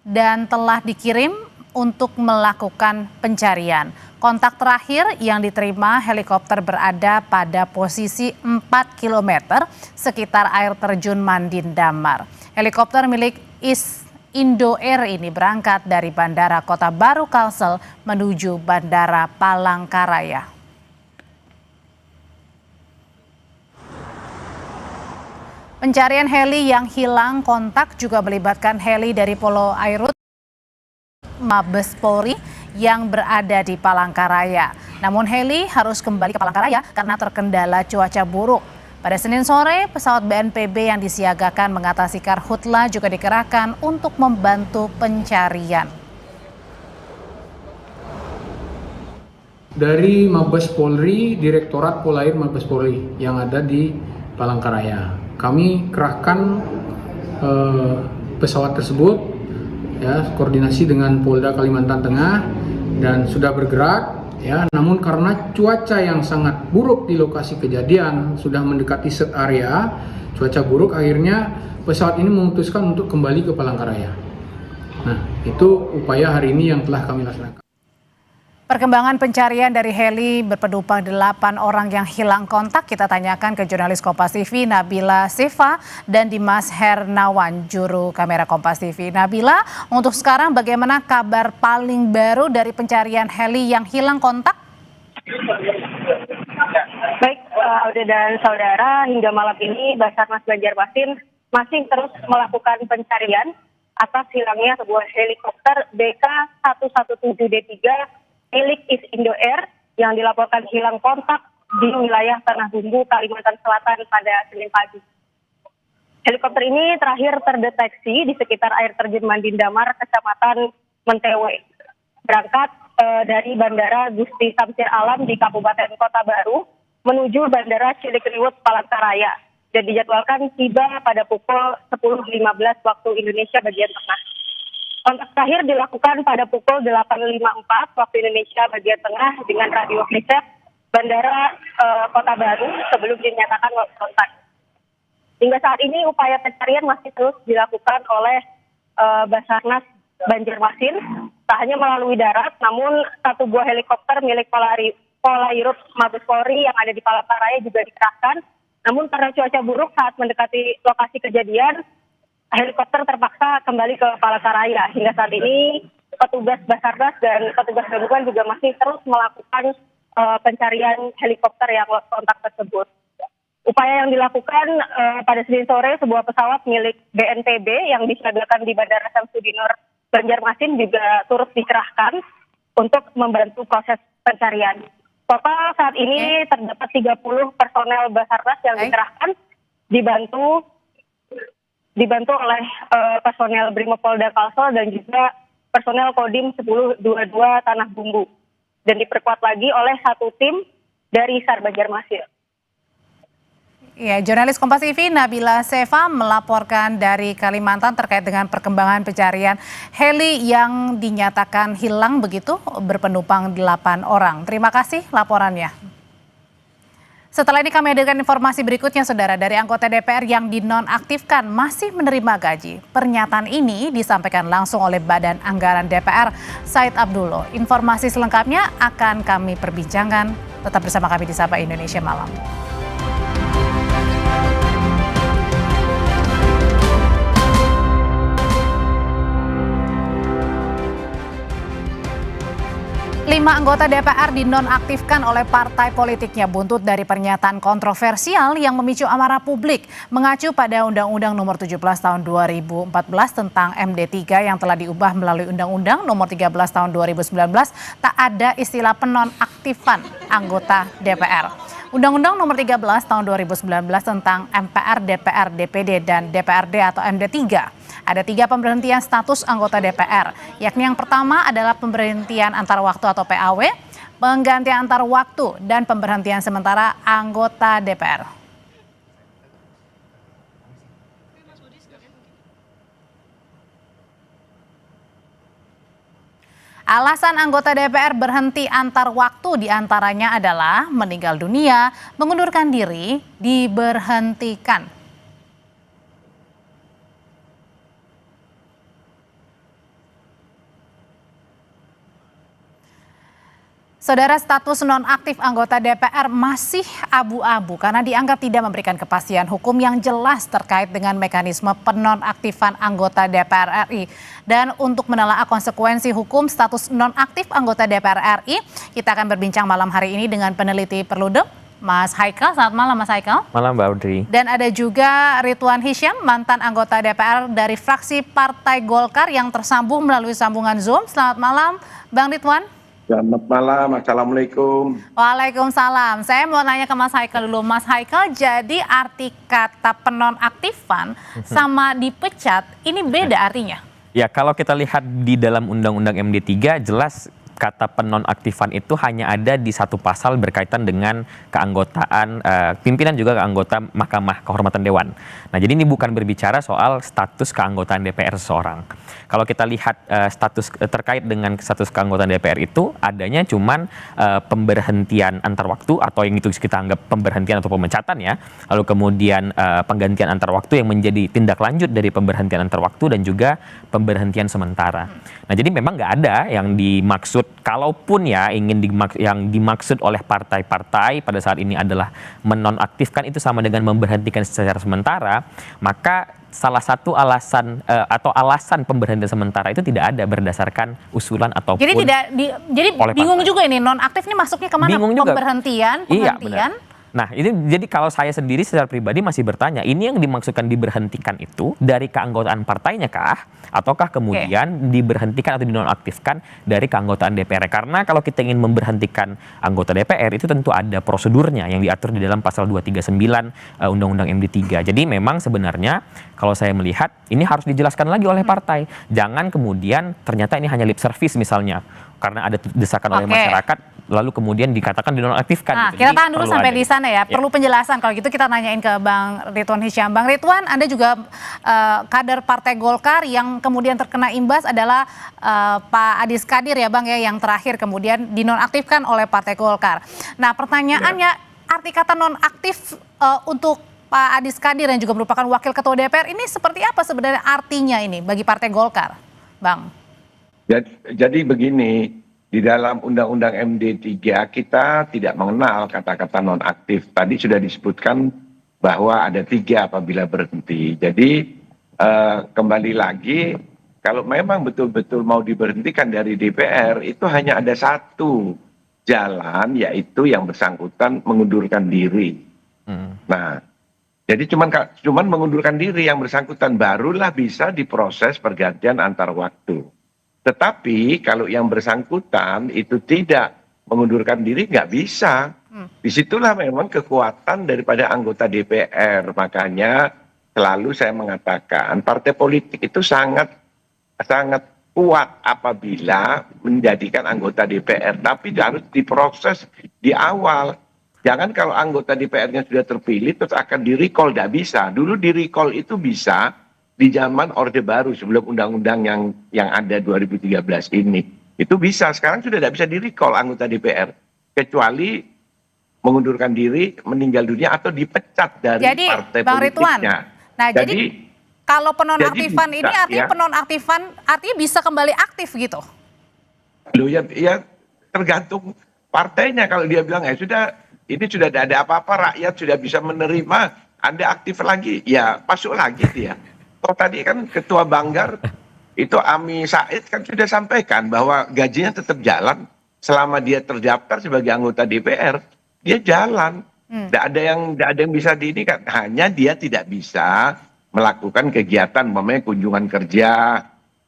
dan telah dikirim untuk melakukan pencarian. Kontak terakhir yang diterima helikopter berada pada posisi 4 km sekitar air terjun Mandin Damar. Helikopter milik Indo Air ini berangkat dari Bandara Kota Baru Kalsel menuju Bandara Palangkaraya. Pencarian heli yang hilang kontak juga melibatkan heli dari Polo Airut Mabes Polri yang berada di Palangkaraya. Namun heli harus kembali ke Palangkaraya karena terkendala cuaca buruk. Pada Senin sore, pesawat BNPB yang disiagakan mengatasi karhutla juga dikerahkan untuk membantu pencarian. Dari Mabes Polri, Direktorat Polair Mabes Polri yang ada di Palangkaraya, kami kerahkan pesawat tersebut, ya, koordinasi dengan Polda Kalimantan Tengah dan sudah bergerak. Ya, namun karena cuaca yang sangat buruk di lokasi kejadian sudah mendekati set area, cuaca buruk, akhirnya pesawat ini memutuskan untuk kembali ke Palangkaraya. Nah, itu upaya hari ini yang telah kami laksanakan. Perkembangan pencarian dari heli berpenumpang 8 orang yang hilang kontak kita tanyakan ke jurnalis Kompas TV Nabila Seva dan Dimas Hernawan, juru kamera Kompas TV. Nabila, untuk sekarang bagaimana kabar paling baru dari pencarian heli yang hilang kontak? Baik, Aude dan saudara, hingga malam ini Basarnas Banjarmasin masih terus melakukan pencarian atas hilangnya sebuah helikopter BK117D3 milik Indo Air yang dilaporkan hilang kontak di wilayah Tanah Bumbu, Kalimantan Selatan pada Senin pagi. Helikopter ini terakhir terdeteksi di sekitar air terjun Mandin Damar, Kecamatan Mentewe. Berangkat dari Bandara Gusti Samsir Alam di Kabupaten Kota Baru menuju Bandara Cilikriwut, Palangkaraya dan dijadwalkan tiba pada pukul 10.15 waktu Indonesia bagian tengah. Kontak terakhir dilakukan pada pukul 8.54 waktu Indonesia bagian tengah dengan radio riset Bandara Kota Baru sebelum dinyatakan lost kontak. Hingga saat ini upaya pencarian masih terus dilakukan oleh Basarnas Banjarmasin, tak hanya melalui darat, namun 1 buah helikopter milik Polairut Mabes Polri yang ada di Palangkaraya juga dikerahkan. Namun karena cuaca buruk saat mendekati lokasi kejadian, helikopter terpaksa kembali ke Palangkaraya. Hingga saat ini petugas Basarnas dan petugas gabungan juga masih terus melakukan pencarian helikopter yang lost kontak tersebut. Upaya yang dilakukan pada Senin sore, sebuah pesawat milik BNPB yang disiagakan di Bandara Samsudinur Banjarmasin juga turut dikerahkan untuk membantu proses pencarian. Total saat ini terdapat 30 personel Basarnas yang dikerahkan, dibantu oleh personel Brimopolda Kalsel dan juga personel Kodim 1022 Tanah Bumbu, dan diperkuat lagi oleh 1 tim dari SAR Banjarmasin. Ya, jurnalis Kompas TV Nabila Seva melaporkan dari Kalimantan terkait dengan perkembangan pencarian heli yang dinyatakan hilang begitu berpenumpang 8 orang. Terima kasih laporannya. Setelah ini kami hadirkan informasi berikutnya, saudara, dari anggota DPR yang dinonaktifkan masih menerima gaji. Pernyataan ini disampaikan langsung oleh Badan Anggaran DPR, Said Abdullah. Informasi selengkapnya akan kami perbincangkan. Tetap bersama kami di Sapa Indonesia Malam. Lima anggota DPR dinonaktifkan oleh partai politiknya buntut dari pernyataan kontroversial yang memicu amarah publik. Mengacu pada Undang-Undang Nomor 17 Tahun 2014 tentang MD3 yang telah diubah melalui Undang-Undang Nomor 13 Tahun 2019, tak ada istilah penonaktifan anggota DPR. Undang-Undang Nomor 13 Tahun 2019 tentang MPR, DPR, DPD, dan DPRD atau MD3. Ada 3 pemberhentian status anggota DPR, yakni yang pertama adalah pemberhentian antar waktu atau PAW, penggantian antar waktu, dan pemberhentian sementara anggota DPR. Alasan anggota DPR berhenti antar waktu diantaranya adalah meninggal dunia, mengundurkan diri, diberhentikan. Saudara, status nonaktif anggota DPR masih abu-abu karena dianggap tidak memberikan kepastian hukum yang jelas terkait dengan mekanisme penonaktifan anggota DPR RI. Dan untuk menelaah konsekuensi hukum status nonaktif anggota DPR RI, kita akan berbincang malam hari ini dengan peneliti Perludem, Mas Haikal. Selamat malam, Mas Haikal. Malam, Mbak Audrey. Dan ada juga Ridwan Hisyam, mantan anggota DPR dari fraksi Partai Golkar yang tersambung melalui sambungan Zoom. Selamat malam, Bang Ridwan. Selamat malam, Assalamualaikum. Waalaikumsalam. Saya mau nanya ke Mas Haikal dulu. Mas Haikal, jadi arti kata penonaktifan sama dipecat ini beda artinya? Ya, kalau kita lihat di dalam Undang-Undang MD3 jelas kata penonaktifan itu hanya ada di satu pasal berkaitan dengan keanggotaan pimpinan juga anggota Mahkamah Kehormatan Dewan. Nah, jadi ini bukan berbicara soal status keanggotaan DPR seseorang. Kalau kita lihat status terkait dengan status keanggotaan DPR itu adanya cuman pemberhentian antar waktu atau yang itu kita anggap pemberhentian atau pemecatan ya. Lalu kemudian penggantian antar waktu yang menjadi tindak lanjut dari pemberhentian antar waktu dan juga pemberhentian sementara. Nah, jadi memang nggak ada yang dimaksud, kalaupun ya yang dimaksud oleh partai-partai pada saat ini adalah menonaktifkan itu sama dengan memberhentikan secara sementara, maka salah satu alasan atau alasan pemberhentian sementara itu tidak ada berdasarkan usulan ataupun jadi bingung juga ini nonaktif ini masuknya kemana? Bingung juga. Pemberhentian. Iya, benar. Nah, ini jadi kalau saya sendiri secara pribadi masih bertanya, ini yang dimaksudkan diberhentikan itu dari keanggotaan partainya kah? Ataukah kemudian diberhentikan atau dinonaktifkan dari keanggotaan DPR? Karena kalau kita ingin memberhentikan anggota DPR itu tentu ada prosedurnya yang diatur di dalam pasal 239 Undang-Undang MD3. Jadi memang sebenarnya kalau saya melihat ini harus dijelaskan lagi oleh partai. Jangan kemudian ternyata ini hanya lip service misalnya. Karena ada desakan oleh masyarakat lalu kemudian dikatakan dinonaktifkan. Nah, gitu. kita tahan dulu sampai di sana ya. Perlu penjelasan. Kalau gitu kita nanyain ke Bang Ridwan Hisyam. Bang Ridwan, Anda juga kader Partai Golkar yang kemudian terkena imbas adalah Pak Adis Kadir ya Bang ya, yang terakhir kemudian dinonaktifkan oleh Partai Golkar. Nah, pertanyaannya arti kata nonaktif untuk Pak Adis Kadir yang juga merupakan Wakil Ketua DPR, ini seperti apa sebenarnya artinya ini bagi Partai Golkar, Bang? Jadi begini, di dalam Undang-Undang MD3 kita tidak mengenal kata-kata nonaktif. Tadi sudah disebutkan bahwa ada 3 apabila berhenti. Jadi kembali lagi, kalau memang betul-betul mau diberhentikan dari DPR, itu hanya ada 1 jalan, yaitu yang bersangkutan mengundurkan diri. Nah, jadi cuman mengundurkan diri yang bersangkutan barulah bisa diproses pergantian antar waktu. Tetapi kalau yang bersangkutan itu tidak mengundurkan diri, nggak bisa. Disitulah memang kekuatan daripada anggota DPR. Makanya selalu saya mengatakan partai politik itu sangat kuat apabila menjadikan anggota DPR. Tapi harus diproses di awal. Jangan kalau anggota DPR-nya sudah terpilih terus akan di-recall, tidak bisa. Dulu di-recall itu bisa di zaman Orde Baru sebelum undang-undang yang ada 2013 ini. Itu bisa, sekarang sudah tidak bisa di-recall anggota DPR. Kecuali mengundurkan diri, meninggal dunia atau dipecat dari partai Bang Ridwan, politiknya. nah jadi kalau penonaktifan ini artinya ya, penonaktifan artinya bisa kembali aktif gitu? Loh ya tergantung partainya. Kalau dia bilang sudah, ini sudah tidak ada apa-apa, rakyat sudah bisa menerima, Anda aktif lagi, ya masuk lagi dia. Toh tadi kan Ketua Banggar itu Ami Said kan sudah sampaikan bahwa gajinya tetap jalan selama dia terdaftar sebagai anggota DPR, dia jalan. Tidak ada yang bisa kan, hanya dia tidak bisa melakukan kegiatan umpamanya kunjungan kerja,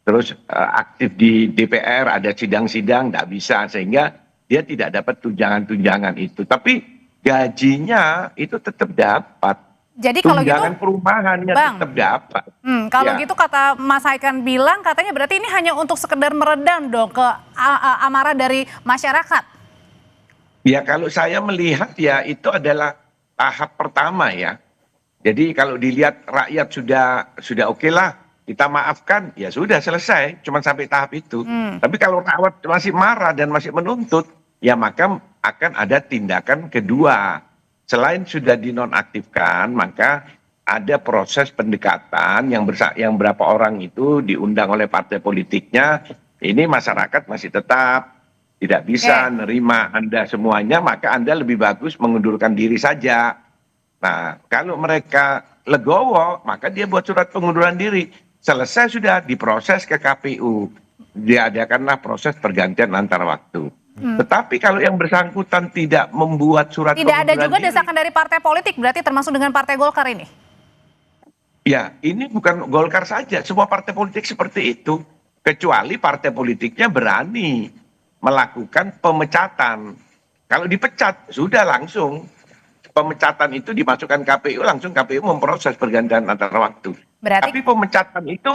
terus aktif di DPR, ada sidang-sidang, tidak bisa, sehingga dia tidak dapat tunjangan-tunjangan itu. Tapi gajinya itu tetap dapat. Jadi kalau gitu, tunjangan perumahannya tetap dapat. Kalau gitu kata Mas Haikan bilang, katanya berarti ini hanya untuk sekedar meredam dong ke amarah dari masyarakat. Ya kalau saya melihat ya itu adalah tahap pertama ya. Jadi kalau dilihat rakyat sudah oke lah, kita maafkan, ya sudah selesai, cuma sampai tahap itu. Tapi kalau rakyat masih marah dan masih menuntut, ya maka akan ada tindakan kedua. Selain sudah dinonaktifkan, maka ada proses pendekatan yang berapa orang itu diundang oleh partai politiknya. Ini masyarakat masih tetap tidak bisa nerima Anda semuanya, maka Anda lebih bagus mengundurkan diri saja. Nah, kalau mereka legowo, maka dia buat surat pengunduran diri. Selesai sudah diproses ke KPU, diadakanlah proses pergantian antar waktu. Tetapi kalau yang bersangkutan tidak membuat surat tidak ada juga diri, desakan dari partai politik, berarti termasuk dengan Partai Golkar ini? Ya, ini bukan Golkar saja, semua partai politik seperti itu. Kecuali partai politiknya berani melakukan pemecatan. Kalau dipecat, sudah langsung. Pemecatan itu dimasukkan KPU, langsung KPU memproses pergantian antar waktu. Tapi pemecatan itu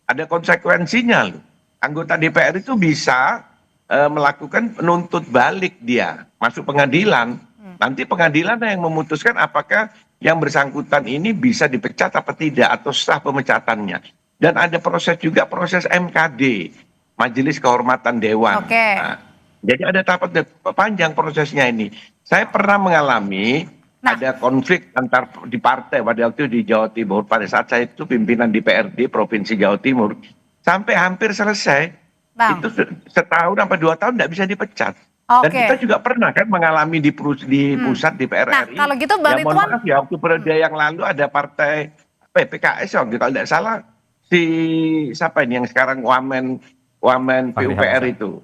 ada konsekuensinya loh. Anggota DPR itu bisa melakukan penuntut balik dia, masuk pengadilan. Nanti pengadilan yang memutuskan apakah yang bersangkutan ini bisa dipecat apa tidak, atau sah pemecatannya. Dan ada proses juga, proses MKD, Majelis Kehormatan Dewan. Nah, jadi ada tahap panjang prosesnya ini. Saya pernah mengalami ada konflik antar di partai pada waktu di Jawa Timur, pada saat saya itu pimpinan DPRD Provinsi Jawa Timur, sampai hampir selesai. Itu setahun sampai 2 tahun tidak bisa dipecat. Dan kita juga pernah kan mengalami di pusat DPR RI. Kalau gitu Bang Ridwan, maaf ya, waktu periode yang lalu ada partai PKS kalau tidak salah, siapa ini yang sekarang wamen PUPR itu,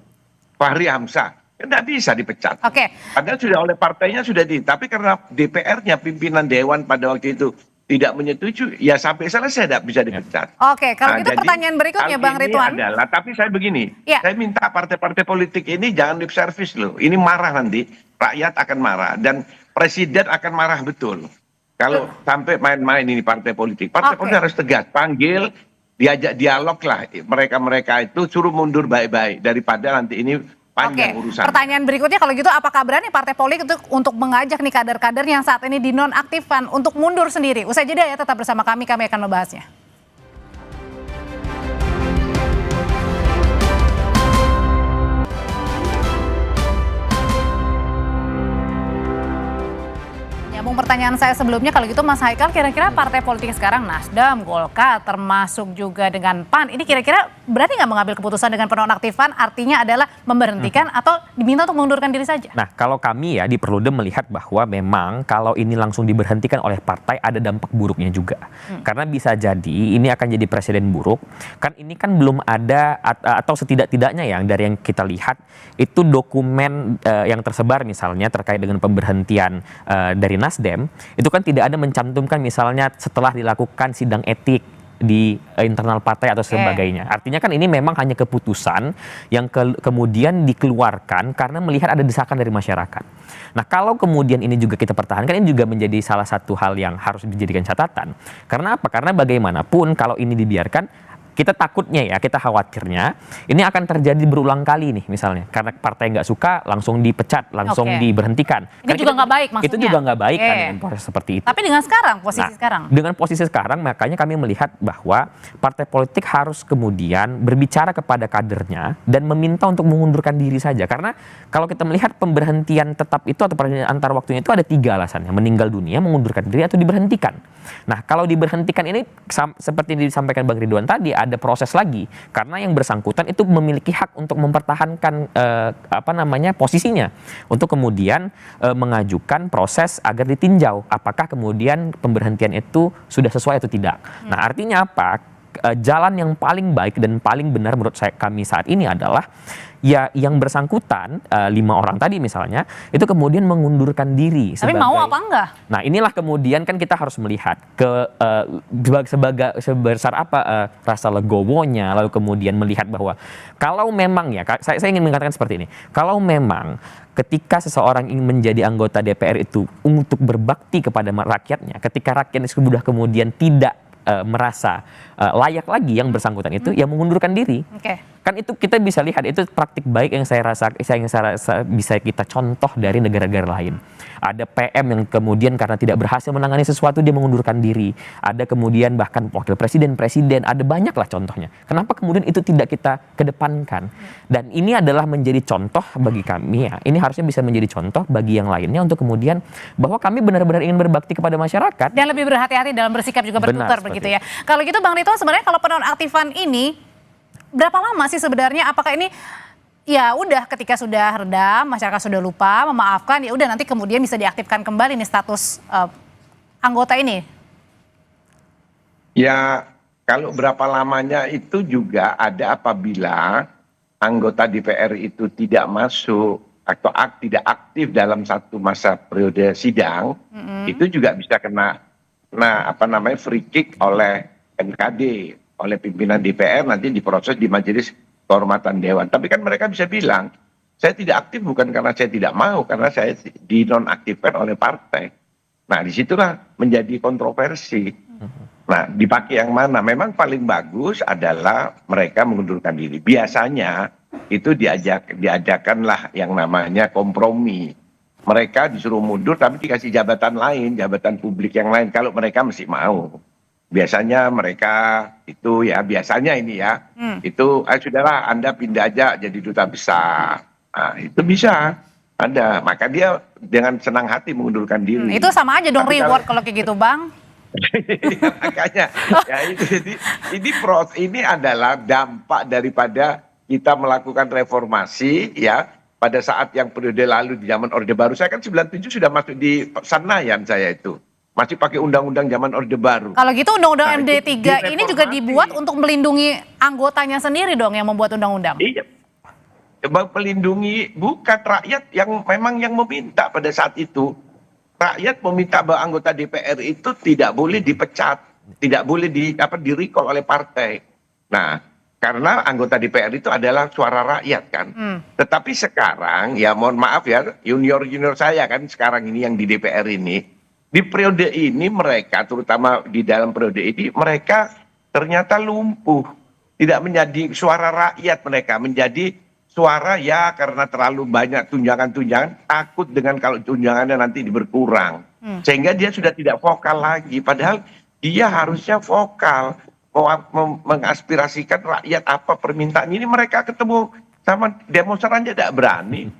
Fahri Hamzah, tidak bisa dipecat. Padahal sudah oleh partainya sudah tapi karena DPR-nya pimpinan Dewan pada waktu itu tidak menyetujui, ya sampai selesai tidak bisa dipecat. Kalau gitu pertanyaan berikutnya Bang Ridwan. Tapi saya begini, saya minta partai-partai politik ini jangan lip service loh. Ini marah nanti, rakyat akan marah dan presiden akan marah betul. Kalau sampai main-main ini partai politik. Partai politik harus tegas, panggil, diajak dialog lah. Mereka-mereka itu suruh mundur baik-baik daripada nanti ini panjang urusan. Pertanyaan berikutnya kalau gitu, apakah berani partai politik untuk mengajak nih kader-kader yang saat ini dinonaktifkan untuk mundur sendiri? Usai jeda ya, tetap bersama kami akan membahasnya. menyambung pertanyaan saya sebelumnya, kalau gitu Mas Haikal, kira-kira partai politik sekarang Nasdem, Golkar, termasuk juga dengan PAN, ini kira-kira berani nggak mengambil keputusan dengan penonaktifan, artinya adalah memberhentikan atau diminta untuk mengundurkan diri saja? Nah, kalau kami ya di Perludem melihat bahwa memang kalau ini langsung diberhentikan oleh partai ada dampak buruknya juga. Karena bisa jadi ini akan jadi presiden buruk. Kan ini kan belum ada atau setidak-tidaknya yang dari yang kita lihat itu dokumen yang tersebar misalnya terkait dengan pemberhentian dari Nasdem, itu kan tidak ada mencantumkan misalnya setelah dilakukan sidang etik di internal partai atau sebagainya. Artinya kan ini memang hanya keputusan yang kemudian dikeluarkan karena melihat ada desakan dari masyarakat. Nah, kalau kemudian ini juga kita pertahankan, ini juga menjadi salah satu hal yang harus dijadikan catatan. Karena apa? Karena bagaimanapun kalau ini dibiarkan, kita takutnya ya, kita khawatirnya ini akan terjadi berulang kali nih misalnya. Karena partai nggak suka langsung dipecat, langsung diberhentikan. Ini juga nggak baik maksudnya. Itu juga nggak baik kan dengan proses seperti itu. Tapi dengan sekarang, sekarang. Dengan posisi sekarang, makanya kami melihat bahwa partai politik harus kemudian berbicara kepada kadernya dan meminta untuk mengundurkan diri saja. Karena kalau kita melihat pemberhentian tetap itu atau pergantian antar waktunya itu ada 3 alasannya. Meninggal dunia, mengundurkan diri, atau diberhentikan. Nah, kalau diberhentikan ini seperti disampaikan Bang Ridwan tadi, ada proses lagi karena yang bersangkutan itu memiliki hak untuk mempertahankan posisinya untuk kemudian mengajukan proses agar ditinjau apakah kemudian pemberhentian itu sudah sesuai atau tidak. Nah, artinya apa? Jalan yang paling baik dan paling benar menurut kami saat ini adalah ya yang bersangkutan 5 orang tadi misalnya itu kemudian mengundurkan diri. Tapi mau apa enggak? Nah, inilah kemudian kan kita harus melihat sebesar apa rasa legowonya, lalu kemudian melihat bahwa kalau memang ya saya ingin mengatakan seperti ini, kalau memang ketika seseorang ingin menjadi anggota DPR itu untuk berbakti kepada rakyatnya, ketika rakyat sudah kemudian tidak merasa layak lagi yang bersangkutan itu, ya mengundurkan diri. Kan itu kita bisa lihat, itu praktik baik yang saya rasa bisa kita contoh dari negara-negara lain. Ada PM yang kemudian karena tidak berhasil menangani sesuatu dia mengundurkan diri. Ada kemudian bahkan wakil presiden, ada banyaklah contohnya. Kenapa kemudian itu tidak kita kedepankan? Dan ini adalah menjadi contoh bagi kami ya. Ini harusnya bisa menjadi contoh bagi yang lainnya untuk kemudian bahwa kami benar-benar ingin berbakti kepada masyarakat. Dan lebih berhati-hati dalam bersikap juga bertutur begitu ya. Kalau gitu Bang Ridwan, sebenarnya kalau penonaktifan ini berapa lama sih sebenarnya? Apakah ini ya udah ketika sudah redam, masyarakat sudah lupa, memaafkan, ya udah nanti kemudian bisa diaktifkan kembali nih status anggota ini? Ya, kalau berapa lamanya itu juga ada apabila anggota DPR itu tidak masuk atau tidak aktif dalam satu masa periode sidang, itu juga bisa kena free kick oleh MKD, oleh pimpinan DPR, nanti diproses di Majelis Kehormatan Dewan. Tapi kan mereka bisa bilang, saya tidak aktif bukan karena saya tidak mau, karena saya dinonaktifkan oleh partai. Nah, disitulah menjadi kontroversi. Nah, dipakai yang mana? Memang paling bagus adalah mereka mengundurkan diri. Biasanya itu diadakanlah yang namanya kompromi. Mereka disuruh mundur tapi dikasih jabatan lain, jabatan publik yang lain, kalau mereka masih mau. Biasanya mereka itu ya, biasanya ini ya, itu sudahlah Anda pindah aja jadi duta besar. Nah, itu bisa ada. Maka dia dengan senang hati mengundurkan diri. Itu sama aja dong reward kalau kayak gitu, Bang. Ya, makanya ya ini adalah dampak daripada kita melakukan reformasi ya pada saat yang periode lalu di zaman Orde Baru. Saya kan 97 sudah masuk di Senayan saya itu. Masih pakai undang-undang zaman Orde Baru. Kalau gitu undang-undang MD3 ini juga dibuat untuk melindungi anggotanya sendiri dong yang membuat undang-undang? Iya. Melindungi bukan rakyat yang memang yang meminta pada saat itu. Rakyat meminta bahwa anggota DPR itu tidak boleh dipecat, tidak boleh di-recall oleh partai. Nah, karena anggota DPR itu adalah suara rakyat kan. Tetapi sekarang ya mohon maaf ya, junior-junior saya kan sekarang ini yang di DPR ini, di periode ini mereka, terutama di dalam periode ini, mereka ternyata lumpuh. Tidak menjadi suara rakyat mereka, menjadi suara ya karena terlalu banyak tunjangan-tunjangan, takut dengan kalau tunjangannya nanti berkurang. Sehingga dia sudah tidak vokal lagi. Padahal dia harusnya vokal, mengaspirasikan rakyat apa permintaan. Ini mereka ketemu sama demonstran aja tidak berani.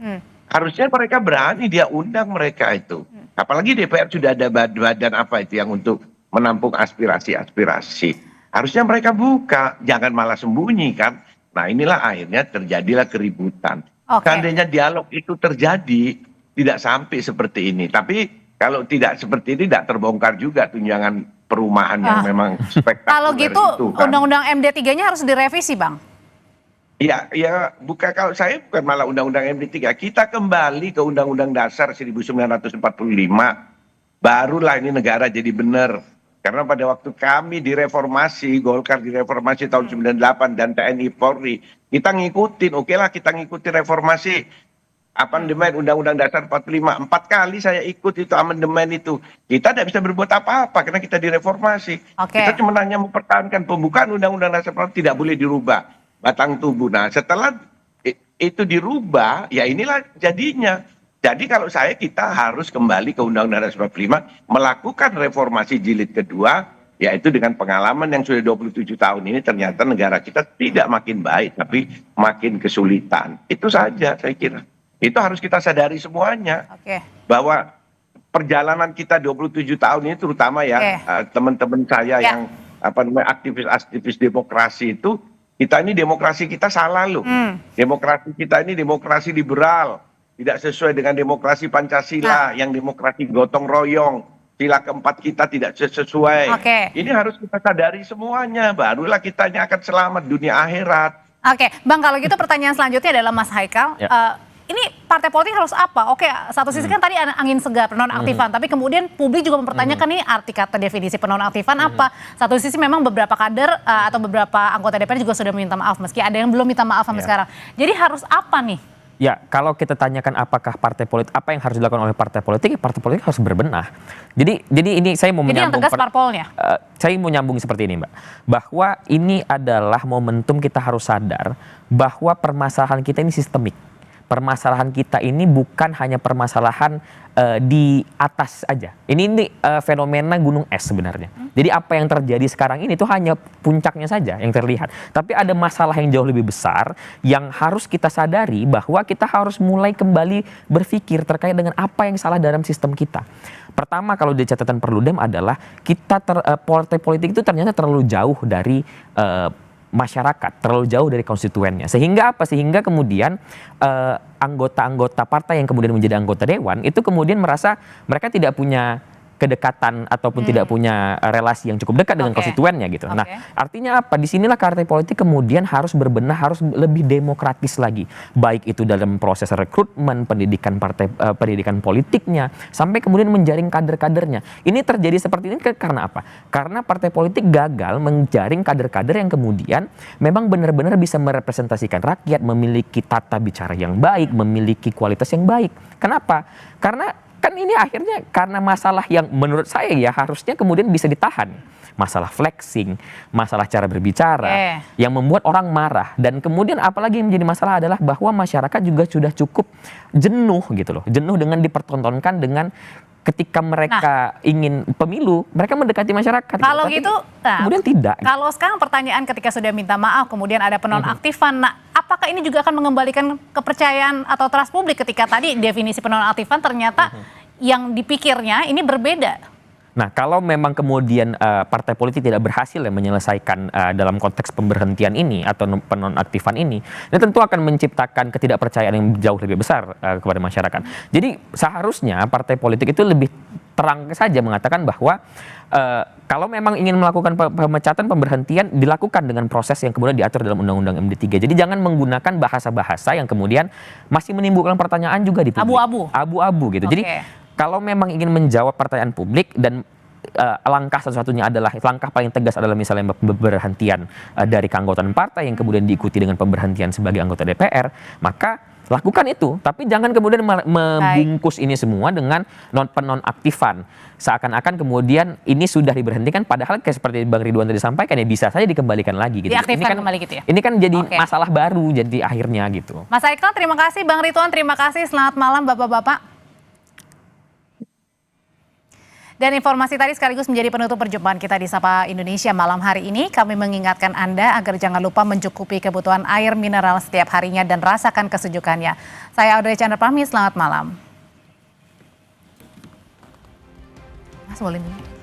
Harusnya mereka berani, dia undang mereka itu. Apalagi DPR sudah ada badan apa itu yang untuk menampung aspirasi-aspirasi. Harusnya mereka buka, jangan malah sembunyi kan. Nah inilah akhirnya terjadilah keributan. Seandainya dialog itu terjadi, tidak sampai seperti ini. Tapi kalau tidak seperti ini, tidak terbongkar juga tunjangan perumahan yang memang spektakuler. Kalau gitu, kan. Undang-Undang MD3-nya harus direvisi, Bang. Ya, kalau saya bukan malah Undang-Undang MD3. Kita kembali ke Undang-Undang Dasar 1945. Barulah ini negara jadi benar. Karena pada waktu kami direformasi, Golkar direformasi tahun 98 dan TNI Polri, kita ngikutin, okelah kita ngikutin reformasi. Amandemen Undang-Undang Dasar 45. 4 kali saya ikut itu amandemen itu. Kita tidak bisa berbuat apa-apa karena kita direformasi. Kita cuma hanya mempertahankan pembukaan Undang-Undang Dasar 45 tidak boleh dirubah. Batang tubuh. Nah setelah itu dirubah, ya inilah jadinya. Jadi kalau kita harus kembali ke Undang-Undang Dasar 45, melakukan reformasi jilid kedua, yaitu dengan pengalaman yang sudah 27 tahun ini ternyata negara kita tidak makin baik, tapi makin kesulitan. Itu saja saya kira. Itu harus kita sadari semuanya. Bahwa perjalanan kita 27 tahun ini terutama teman-teman saya yang aktivis demokrasi itu, kita ini demokrasi kita salah loh. Demokrasi kita ini demokrasi liberal, tidak sesuai dengan demokrasi Pancasila yang demokrasi gotong royong. Sila keempat kita tidak sesuai. Ini harus kita sadari semuanya, barulah kita akan selamat dunia akhirat. Bang, kalau gitu pertanyaan selanjutnya adalah Mas Haikal. Ini partai politik harus apa? Satu sisi kan tadi angin segar penonaktifan, tapi kemudian publik juga mempertanyakan ini arti kata definisi penonaktifan apa. Satu sisi memang beberapa kader atau beberapa anggota DPR juga sudah meminta maaf, meski ada yang belum minta maaf sampai sekarang. Jadi harus apa nih? Ya, kalau kita tanyakan apakah partai politik, apa yang harus dilakukan oleh partai politik, ya partai politik harus berbenah. Jadi ini saya mau menyambung. Jadi yang tegas parpolnya? Saya mau nyambung seperti ini, Mbak. Bahwa ini adalah momentum kita harus sadar bahwa permasalahan kita ini sistemik. Permasalahan kita ini bukan hanya permasalahan di atas aja. Ini fenomena gunung es sebenarnya. Jadi apa yang terjadi sekarang ini itu hanya puncaknya saja yang terlihat. Tapi ada masalah yang jauh lebih besar yang harus kita sadari bahwa kita harus mulai kembali berpikir terkait dengan apa yang salah dalam sistem kita. Pertama, kalau di catatan Perludem adalah kita partai politik itu ternyata terlalu jauh dari masyarakat, terlalu jauh dari konstituennya. Sehingga apa? Sehingga kemudian anggota-anggota partai yang kemudian menjadi anggota dewan itu kemudian merasa mereka tidak punya kedekatan ataupun tidak punya relasi yang cukup dekat dengan konstituennya gitu. Nah, artinya apa? Disinilah partai politik kemudian harus berbenah, harus lebih demokratis lagi. Baik itu dalam proses rekrutmen, pendidikan pendidikan politiknya, sampai kemudian menjaring kader-kadernya. Ini terjadi seperti ini karena apa? Karena partai politik gagal menjaring kader-kader yang kemudian memang benar-benar bisa merepresentasikan rakyat, memiliki tata bicara yang baik, memiliki kualitas yang baik. Kenapa? Karena kan ini akhirnya karena masalah yang menurut saya ya harusnya kemudian bisa ditahan. Masalah flexing, masalah cara berbicara yang membuat orang marah. Dan kemudian apalagi yang menjadi masalah adalah bahwa masyarakat juga sudah cukup jenuh gitu loh. Jenuh dengan dipertontonkan dengan ketika mereka ingin pemilu, mereka mendekati masyarakat. Kalau gitu, kemudian tidak. Kalau sekarang pertanyaan ketika sudah minta maaf, kemudian ada penonaktifan, apakah ini juga akan mengembalikan kepercayaan atau trust publik ketika tadi definisi penonaktifan ternyata yang dipikirnya ini berbeda? Nah, kalau memang kemudian partai politik tidak berhasil menyelesaikan dalam konteks pemberhentian ini atau penonaktifan ini tentu akan menciptakan ketidakpercayaan yang jauh lebih besar kepada masyarakat. Jadi seharusnya partai politik itu lebih terang saja mengatakan bahwa kalau memang ingin melakukan pemecatan, pemberhentian dilakukan dengan proses yang kemudian diatur dalam Undang-Undang MD3. Jadi jangan menggunakan bahasa-bahasa yang kemudian masih menimbulkan pertanyaan juga di publik. Abu-abu gitu. Jadi kalau memang ingin menjawab pertanyaan publik dan langkah satu-satunya adalah langkah paling tegas adalah misalnya pemberhentian dari keanggotaan partai yang kemudian diikuti dengan pemberhentian sebagai anggota DPR, maka lakukan itu. Tapi jangan kemudian membungkus ini semua dengan penonaktifan. Seakan-akan kemudian ini sudah diberhentikan padahal kayak seperti Bang Ridwan tadi sampaikan ya bisa saja dikembalikan lagi gitu. Diaktifkan kembali gitu ya. Ini kan jadi masalah baru jadi akhirnya gitu. Mas Haikal terima kasih, Bang Ridwan terima kasih. Selamat malam Bapak-bapak. Dan informasi tadi sekaligus menjadi penutup perjumpaan kita di Sapa Indonesia malam hari ini. Kami mengingatkan Anda agar jangan lupa mencukupi kebutuhan air mineral setiap harinya dan rasakan kesejukannya. Saya Audrey Chandra pamit, selamat malam. Mas Molin.